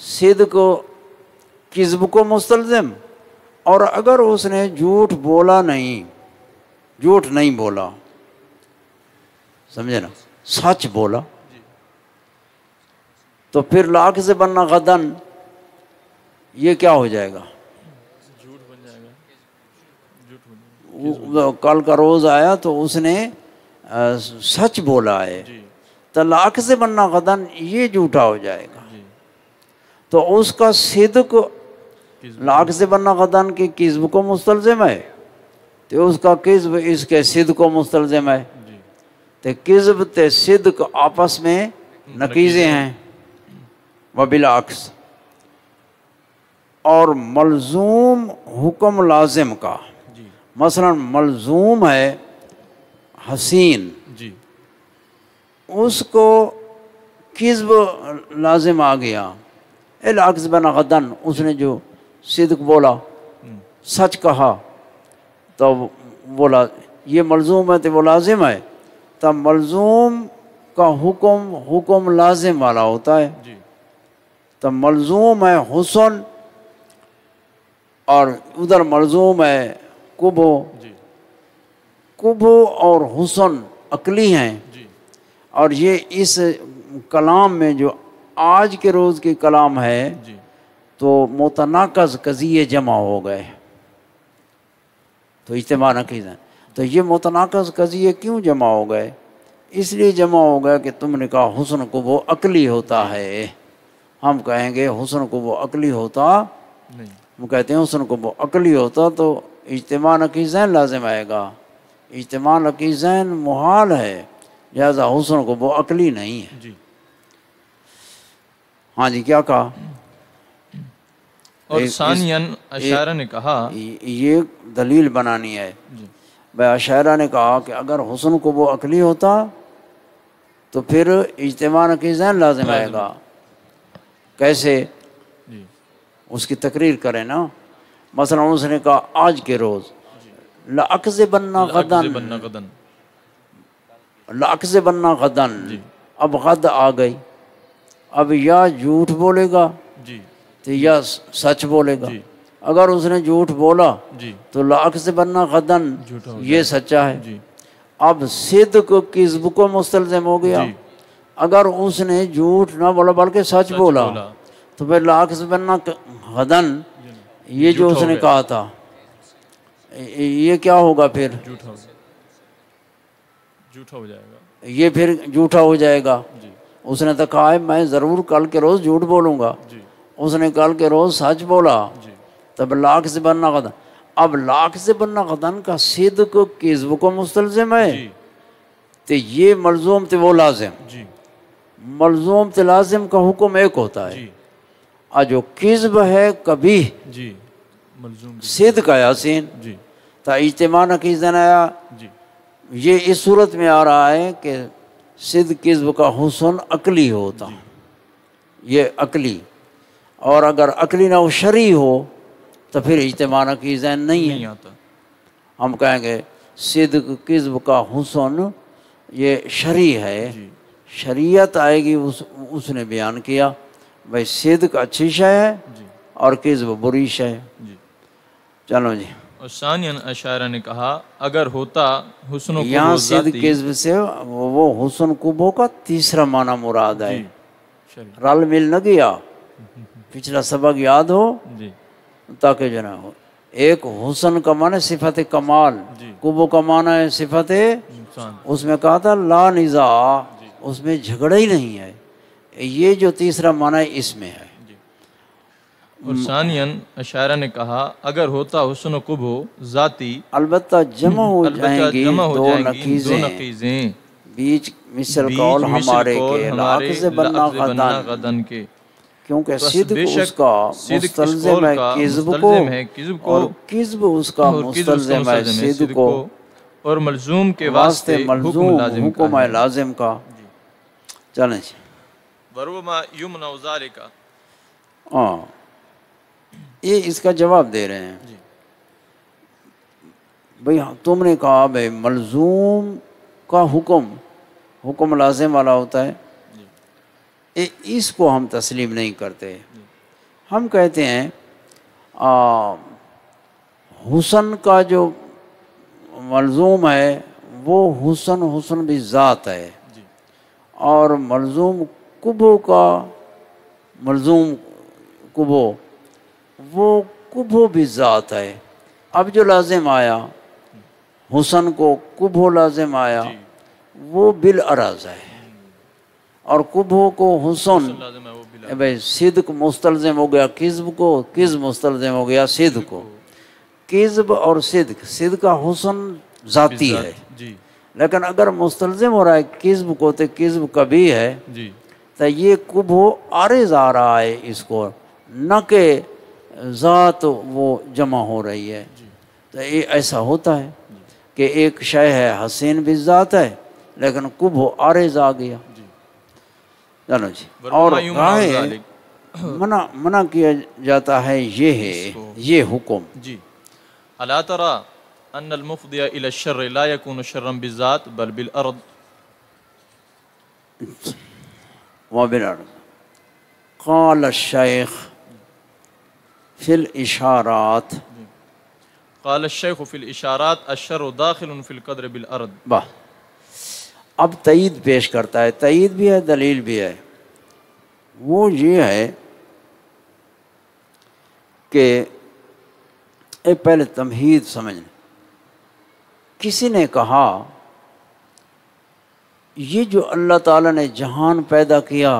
صدق کذب کو مستلزم، اور اگر اس نے جھوٹ نہیں بولا، سمجھے نا، سچ بولا، تو پھر لاکھ سے بننا غدن، یہ کیا ہو جائے گا؟ کل کا روز آیا تو اس نے سچ بولا ہے، تو لاکھ سے بننا غدن یہ جھوٹا ہو جائے گا۔ تو اس کا صدق لاکھ سے بننا غدن کی کذب کو مستلزم ہے، تو اس کا کذب اس کے صدق کو مستلزم ہے، تو کذب تے صدق آپس میں نقیضے ہیں، وبالعکس۔ اور ملزوم حکم لازم کا، مثلا ملزوم ہے حسین، اس کو کذب لازم آ گیا، لاکھ بنا غدن، اس نے جو صدق بولا، سچ کہا، تو بولا یہ ملزوم ہے تو وہ لازم ہے، تب ملزوم کا حکم لازم والا ہوتا ہے، تب ملزوم ہے حسن، اور ادھر ملزوم ہے کبو اور حسن عقلی ہیں، اور یہ اس کلام میں جو آج کے روز کی کلام ہے تو متناقض قضیے جمع ہو گئے، تو اجتماع نقیض ہیں۔ تو یہ متناقض قضیے کیوں جمع ہو گئے؟ اس لیے جمع ہو گیا کہ تم نے کہا حسن کو وہ عقلی ہوتا ہے، ہم کہیں گے حسن کو وہ عقلی ہوتا نہیں، ہم کہتے ہیں حسن کو وہ عقلی ہوتا تو اجتماع نقیضین لازم آئے گا، اجتماع نقیضین محال ہے، لہذا حسن کو وہ عقلی نہیں ہے۔ ہاں جی، کیا کہا؟ اور ثانیاً اشاعرہ نے کہا، یہ دلیل بنانی ہے، بھائی اشاعرہ نے کہا کہ اگر حسن کو وہ عقلی ہوتا تو پھر اجتماع نقیضین لازم آئے گا، کیسے؟ اس کی تقریر کریں نا، مثلا اس نے کہا آج کے روز لأکذبن غدن، لأکذبن غدن، اب غد آ گئی، اب یا جھوٹ بولے گا تو یا سچ بولے گا، اگر اس نے جھوٹ بولا تو لأکذبن غدن یہ سچا ہے، اب صدق کذب کو مستلزم ہو گیا، اگر اس نے جھوٹ نہ بولا بلکہ سچ بولا تو پھر لأکذبن غدن یہ جو اس نے کہا تھا یہ کیا ہوگا؟ پھر جھوٹا ہو جائے گا، یہ پھر جھوٹا ہو جائے گا۔ اس نے تو کہا ہے میں ضرور کل کے روز جھوٹ بولوں گا، اس نے کل کے روز سچ بولا، تب لاکھ سے بننا غدن، اب لاکھ سے بننا غدن کا صدق کذب کو مستلزم ہے، تو یہ ملزوم تے وہ لازم، ملزوم تے لازم کا حکم ایک ہوتا ہے، اور جو کذب ہے کبھی صدق کا یاسین، تا اجتماع نقیضین آیا، یہ اس صورت میں آ رہا ہے کہ صدق کذب کا حسن عقلی ہوتا، یہ عقلی، اور اگر عقلی نہ ہو شرعی ہو تو پھر اجتماع نقیضین نہیں آتا، ہم کہیں گے صدق کذب کا حسن یہ شرعی ہے، شریعت آئے گی، اس نے بیان کیا بھائی صدق اچھی شے ہے اور کذب بری شے ہے۔ چلو جی، اور ثانیاً اشاعرہ نے کہا اگر ہوتا حسن و یہاں قبو صدق کذب سے وہ حسن قبو کا تیسرا معنی مراد ہے، رل مل نہ گیا، پچھلا سبق یاد ہو تاکہ جو نہ ہو، ایک حسن کا معنی صفت کمال، قبو کا معنی ہے صفت، اس میں کہا تھا لا نزاع، اس میں جھگڑا ہی نہیں ہے، یہ جو تیسرا معنی اس میں ہے۔ اور ثانیاً اشاعرہ نے کہا اگر ہوتا حسن و قبو ذاتی، البتہ جمع ہو جائیں گی دو نقیضیں، بیچ مثل قول ہمارے کے لاکھ بننا غدن کے، کیونکہ صدق اس کا مستلزم ہے کذب کو، اور کذب اس کا مستلزم ہے صدق کو، اور ملزوم کے واسطے ملزوم حکم ہے لازم کا۔ چلیں جی، وَرُبَمَا يُمْنَعُ ذَلِكَ، ہاں یہ اس کا جواب دے رہے ہیں، بھئی تم نے کہا بھئی ملزوم کا حکم لازم والا ہوتا ہے، اس کو ہم تسلیم نہیں کرتے۔ ہم کہتے ہیں حسن کا جو ملزوم ہے وہ حسن بھی ذات ہے، اور ملزوم قبو کا ملزوم قبو وہ قبو بھی ذات ہے۔ اب جو لازم آیا حسن کو قبو لازم آیا وہ بالعرض ہے، اور قبو کو حسن بھائی صدق مستلزم ہو گیا کذب کو، کذب مستلزم ہو گیا صدق کو۔ کذب اور صدق کا حسن ذاتی ہے، لیکن اگر مستلزم ہو رہا ہے کذب کو تو کذب کبھی ہے، تو یہ قبو عارض آ رہا ہے اس کو، نہ کہ ذات وہ جمع ہو رہی ہے۔ تو یہ ایسا ہوتا ہے کہ ایک شے ہے حسین بھی ذات ہے لیکن قبو عارض آ گیا۔ چلو جی، اور منع کیا جاتا ہے یہ حکم جی الا ترى ان المفضي الى الشر لا يكون شرا بالذات بل بالارض وبالارض۔ قال الشیخ فی الاشارات، قال الشيخ في الاشارات الشر داخل في القدر بالارض۔ واہ، اب تائید پیش کرتا ہے، تائید بھی ہے دلیل بھی ہے۔ وہ یہ ہے کہ پہلے تمہید سمجھنا۔ کسی نے کہا یہ جو اللہ تعالیٰ نے جہان پیدا کیا،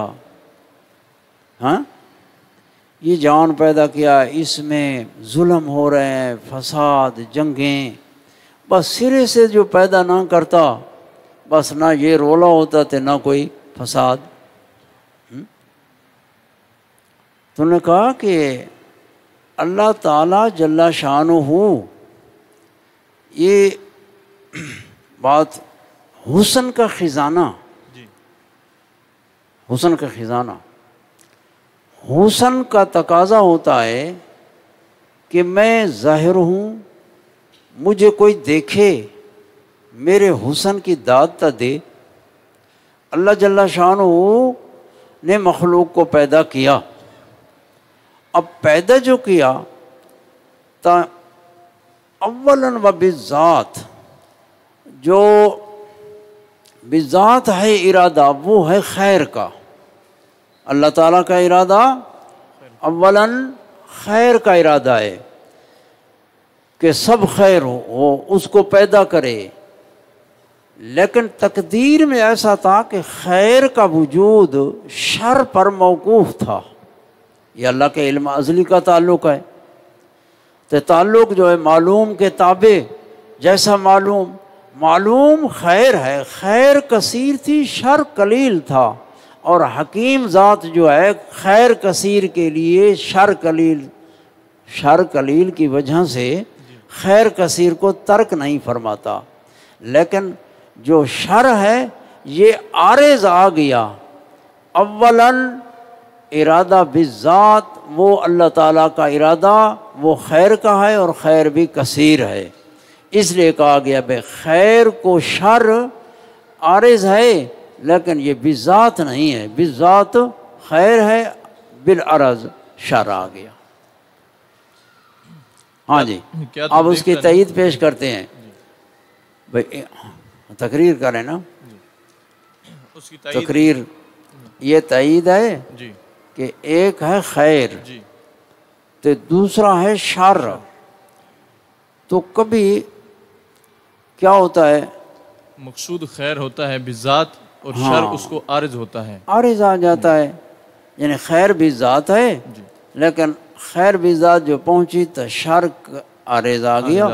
یہ جہان پیدا کیا، اس میں ظلم ہو رہے ہیں، فساد، جنگیں، بس سرے سے جو پیدا نہ کرتا، بس نہ یہ رولا ہوتا تھے نہ کوئی فساد۔ تو نے کہا کہ اللہ تعالیٰ جل شانہ یہ بات حسن کا خزانہ، حسن کا خزانہ، حسن کا تقاضا ہوتا ہے کہ میں ظاہر ہوں، مجھے کوئی دیکھے، میرے حسن کی داد تا دے۔ اللہ جل شانہ نے مخلوق کو پیدا کیا، اب پیدا جو کیا تا اولاً و بالذات، جو بالذات ہے ارادہ وہ ہے خیر کا۔ اللہ تعالیٰ کا ارادہ اولاً خیر کا ارادہ ہے کہ سب خیر ہو، اس کو پیدا کرے، لیکن تقدیر میں ایسا تھا کہ خیر کا وجود شر پر موقوف تھا۔ یہ اللہ کے علم ازلی کا تعلق ہے، تو تعلق جو ہے معلوم کے تابع، جیسا معلوم خیر ہے، خیر کثیر تھی، شر قلیل تھا، اور حکیم ذات جو ہے خیر کثیر کے لیے شر قلیل کی وجہ سے خیر کثیر کو ترک نہیں فرماتا، لیکن جو شر ہے یہ عارض آ گیا۔ اولاً ارادہ بالذات، وہ اللہ تعالیٰ کا ارادہ وہ خیر کا ہے اور خیر بھی کثیر ہے، اس لیے کہا گیا بے خیر کو شر عارض ہے لیکن یہ بالذات نہیں ہے، بالذات خیر ہے، بالعرض شر آ گیا۔ ہاں جی، اب اس کی تائید پیش کرتے ہیں، بھائی تقریر کریں نا، تقریر یہ تائید ہے کہ ایک ہے خیر تو دوسرا ہے شر۔ تو کبھی کیا ہوتا ہے، مقصود خیر ہوتا ہے بالذات اور شر اس کو عارض ہوتا ہے، عارض آ جاتا ہے، یعنی خیر بھی ذات ہے لیکن خیر بھی ذات جو پہنچی تو شر عارض آ گیا۔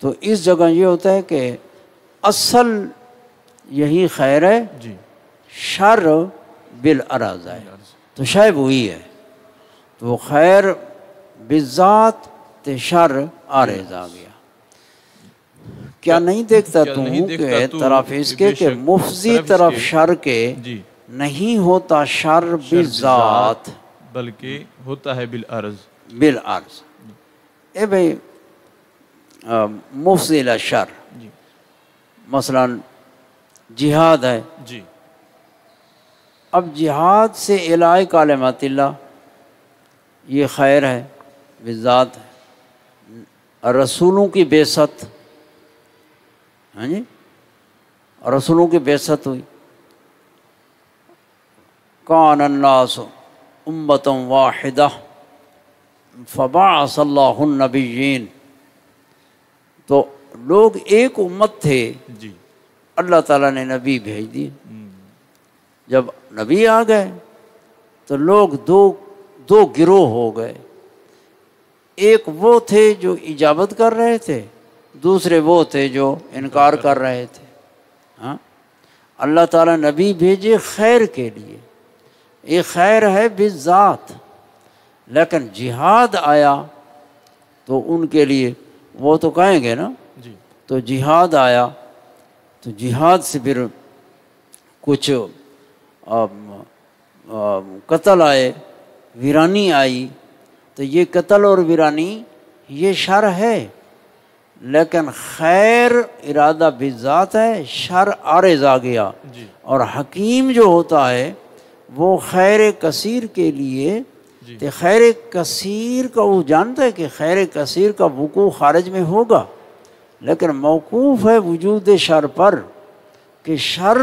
تو اس جگہ یہ ہوتا ہے کہ اصل یہی خیر ہے، شر بالعرض ہے، تو شاید وہی ہے، تو خیر بالذات تے شر عارض آ گیا۔ کیا نہیں دیکھتا تو کہ طرف اس کے کہ مفضی طرف شر کے نہیں ہوتا شر بالذات بلکہ ہوتا ہے بالعرض۔ اے بھئی مفضی الی شر، مثلا جہاد ہے. جی اب جہاد سے اعلاء کلمات اللہ یہ خیر ہے بالذات. رسولوں کی بعثت، ہاں جی، رسولوں کی بعثت ہوئی. کان الناس امۃ واحدہ فبعث اللہ النبیین. تو لوگ ایک امت تھے، جی اللہ تعالیٰ نے نبی بھیج دیے. جب نبی آ گئے تو لوگ دو گروہ ہو گئے. ایک وہ تھے جو اجابت کر رہے تھے، دوسرے وہ تھے جو انکار کر رہے تھے. ہاں، اللہ تعالیٰ نبی بھیجے خیر کے لیے، یہ خیر ہے بالذات. لیکن جہاد آیا تو ان کے لیے وہ تو کہیں گے نا. جی تو جہاد آیا تو جہاد سے پھر کچھ قتل آئے، ویرانی آئی. تو یہ قتل اور ویرانی یہ شر ہے، لیکن خیر ارادہ بالذات ہے، شر عارض آ گیا. جی اور حکیم جو ہوتا ہے وہ خیر کثیر کے لیے، جی کہ خیر کثیر کا وہ جانتا ہے کہ خیر کثیر کا وقوع خارج میں ہوگا، لیکن موقوف ہے وجود شر پر کہ شر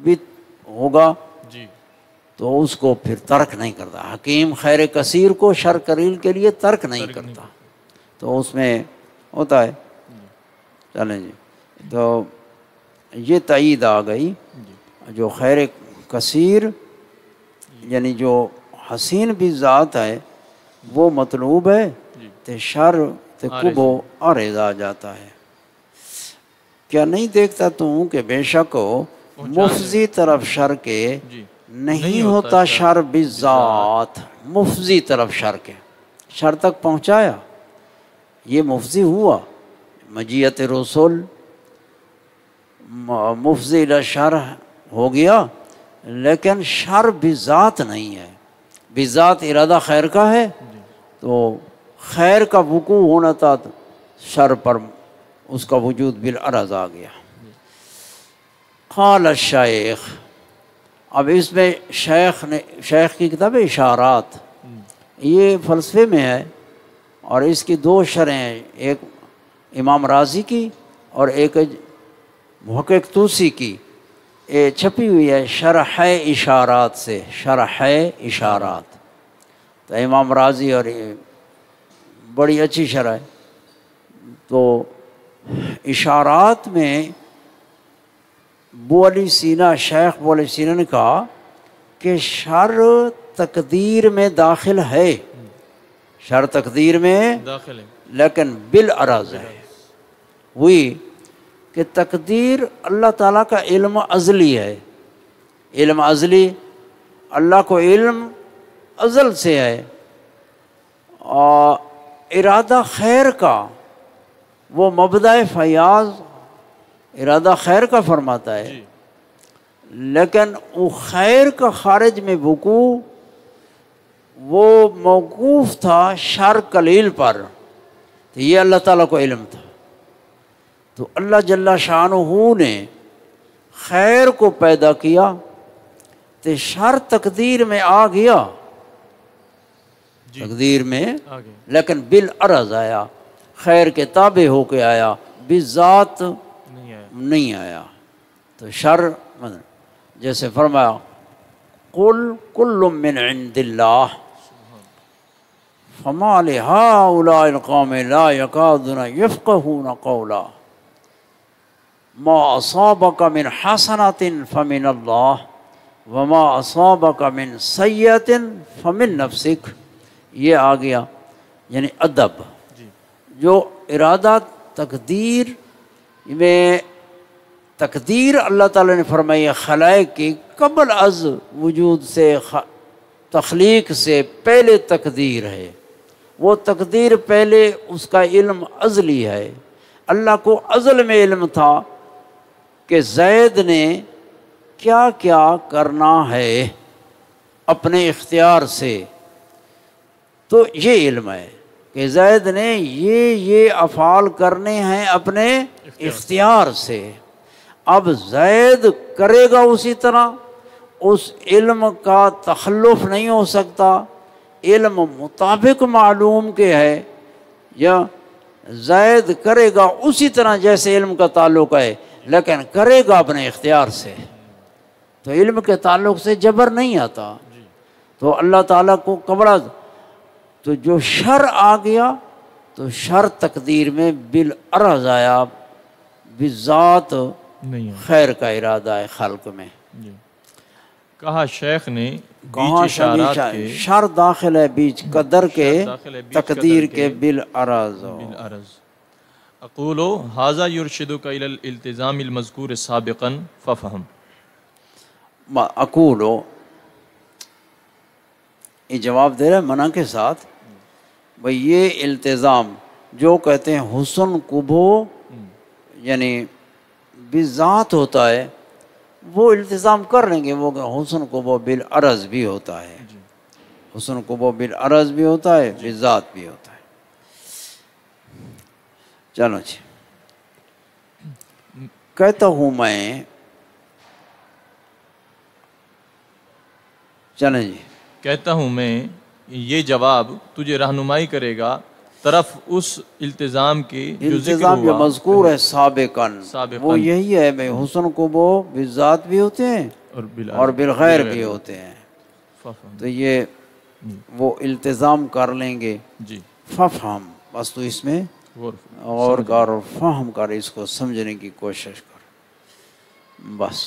بھی ہوگا، جی تو اس کو پھر ترک نہیں کرتا. حکیم خیر کثیر کو شر قلیل کے لیے ترک نہیں کرتا. تو اس میں ہوتا ہے. چلیں جی، تو یہ تائید آ گئی. جو خیر کثیر یعنی جو حسین بھی ذات ہے وہ مطلوب ہے، تو شر کب عارض آ جاتا ہے. کیا نہیں دیکھتا تو کہ بے شک مفضی طرف شر کے نہیں ہوتا شر بالذات. مفضی طرف شر کے، شر تک پہنچایا، یہ مفضی ہوا. مجیت رسول مفضی شر ہو گیا، لیکن شر بالذات نہیں ہے. بالذات ارادہ خیر کا ہے، تو خیر کا وقوع ہونا تھا، شر پر اس کا وجود بالعرض آ گیا. قال الشیخ. اب اس میں شیخ کی کتاب ہے اشارات، یہ فلسفے میں ہے، اور اس کی دو شرح ہیں، ایک امام رازی کی اور ایک محقق طوسی کی. یہ چھپی ہوئی ہے شرح اشارات سے، شرح اشارات. تو امام رازی، اور یہ بڑی اچھی شرح ہے. تو اشارات میں ابو علی سینا، شیخ ابو علی سینا نے کہا کہ شر تقدیر میں داخل ہے، شر تقدیر میں داخل ہے، لیکن بالعرض ہے. ہوئی کہ تقدیر اللہ تعالیٰ کا علم ازلی ہے. علم ازلی، اللہ کو علم ازل سے ہے. اور ارادہ خیر کا وہ مبدأ فیاض ارادہ خیر کا فرماتا ہے، لیکن وہ خیر کا خارج میں وقوع وہ موقوف تھا شر قلیل پر. تو یہ اللہ تعالیٰ کو علم تھا. تو اللہ جل شانہ نے خیر کو پیدا کیا تو شر تقدیر میں آ گیا، تقدیر میں، لیکن بالعرض آیا، خیر کے تابع ہو کے آیا، بالذات نہیں آیا. تو شر جیسے فرمایا قل کل من عند اللہ فما لہؤلاء القوم لا یکادون یفقہون قولا ما اصابک من حسنۃ فمن اللہ وما اصابک من سیئۃ فمن نفسک. یہ آ گیا یعنی ادب. جو ارادہ تقدیر میں، تقدیر اللہ تعالیٰ نے فرمائی خلائق کی قبل از وجود سے، تخلیق سے پہلے تقدیر ہے. وہ تقدیر پہلے، اس کا علم ازلی ہے. اللہ کو ازل میں علم تھا کہ زید نے کیا کیا کرنا ہے اپنے اختیار سے. تو یہ علم ہے کہ زید نے یہ افعال کرنے ہیں اپنے اختیار سے. اب زید کرے گا اسی طرح، اس علم کا تخلف نہیں ہو سکتا، علم مطابق معلوم کے ہے، یا زید کرے گا اسی طرح جیسے علم کا تعلق ہے، لیکن کرے گا اپنے اختیار سے، تو علم کے تعلق سے جبر نہیں آتا۔ تو اللہ تعالیٰ کو کبڑا، تو جو شر آ گیا تو شر تقدیر میں بالعرض آیا، بالذات نہیں خیر کا ارادہ ہے خلق میں۔ جی کہا شیخ نے کہاں بیچ اشارات کے شر داخل ہے بیچ قدر کے، شر داخل ہے بیچ تقدیر قدر کے بالعرض۔ بالعرض اقول ھذا یرشدک الی الالتزام المذکور سابقا ففہم۔ اقولو، یہ جواب دے رہا ہے منع کے ساتھ، بھئی یہ التزام جو کہتے ہیں حسن قبو یعنی بالذات ہوتا ہے، وہ التزام کر لیں گے، وہ حسن قبو بالعرض بھی ہوتا ہے، حسن قبو بالعرض بھی ہوتا ہے، بالذات بھی ہوتا ہے۔ چلو جی، کہتا ہوں میں، چلیں جی، کہتا ہوں میں یہ جواب تجھے رہنمائی کرے گا طرف اس التزام کے جو ذکر التزام جو ہوا مذکور ہے سابقاً، وہ یہی ہے میں حسن قبو بالذات بھی ہوتے ہیں اور بالغیر بھی ہوتے ہیں، ففہم۔ تو یہ وہ التزام کر لیں گے۔ جی ففہم، بس تو اس میں غور کر اور فہم کر، اس کو سمجھنے کی کوشش کر، بس۔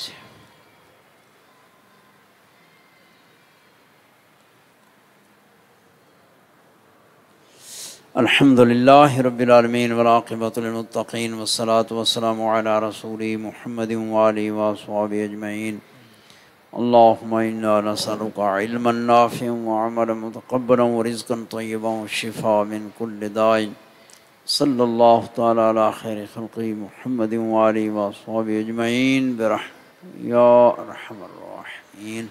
الحمد للہ رب العالمین والعاقبۃ للمتقین والصلاة والسلام علی رسول محمد وآلہ وصحبہ اجمعین۔ اللہم انا نسألک علما نافعا وعملا متقبلا ورزقا طیبا وشفاء من کل داء، صلی اللہ تعالی علی خیر خلقہ محمد وآلہ وصحبہ اجمعین برحمتک یا ارحم الراحمین۔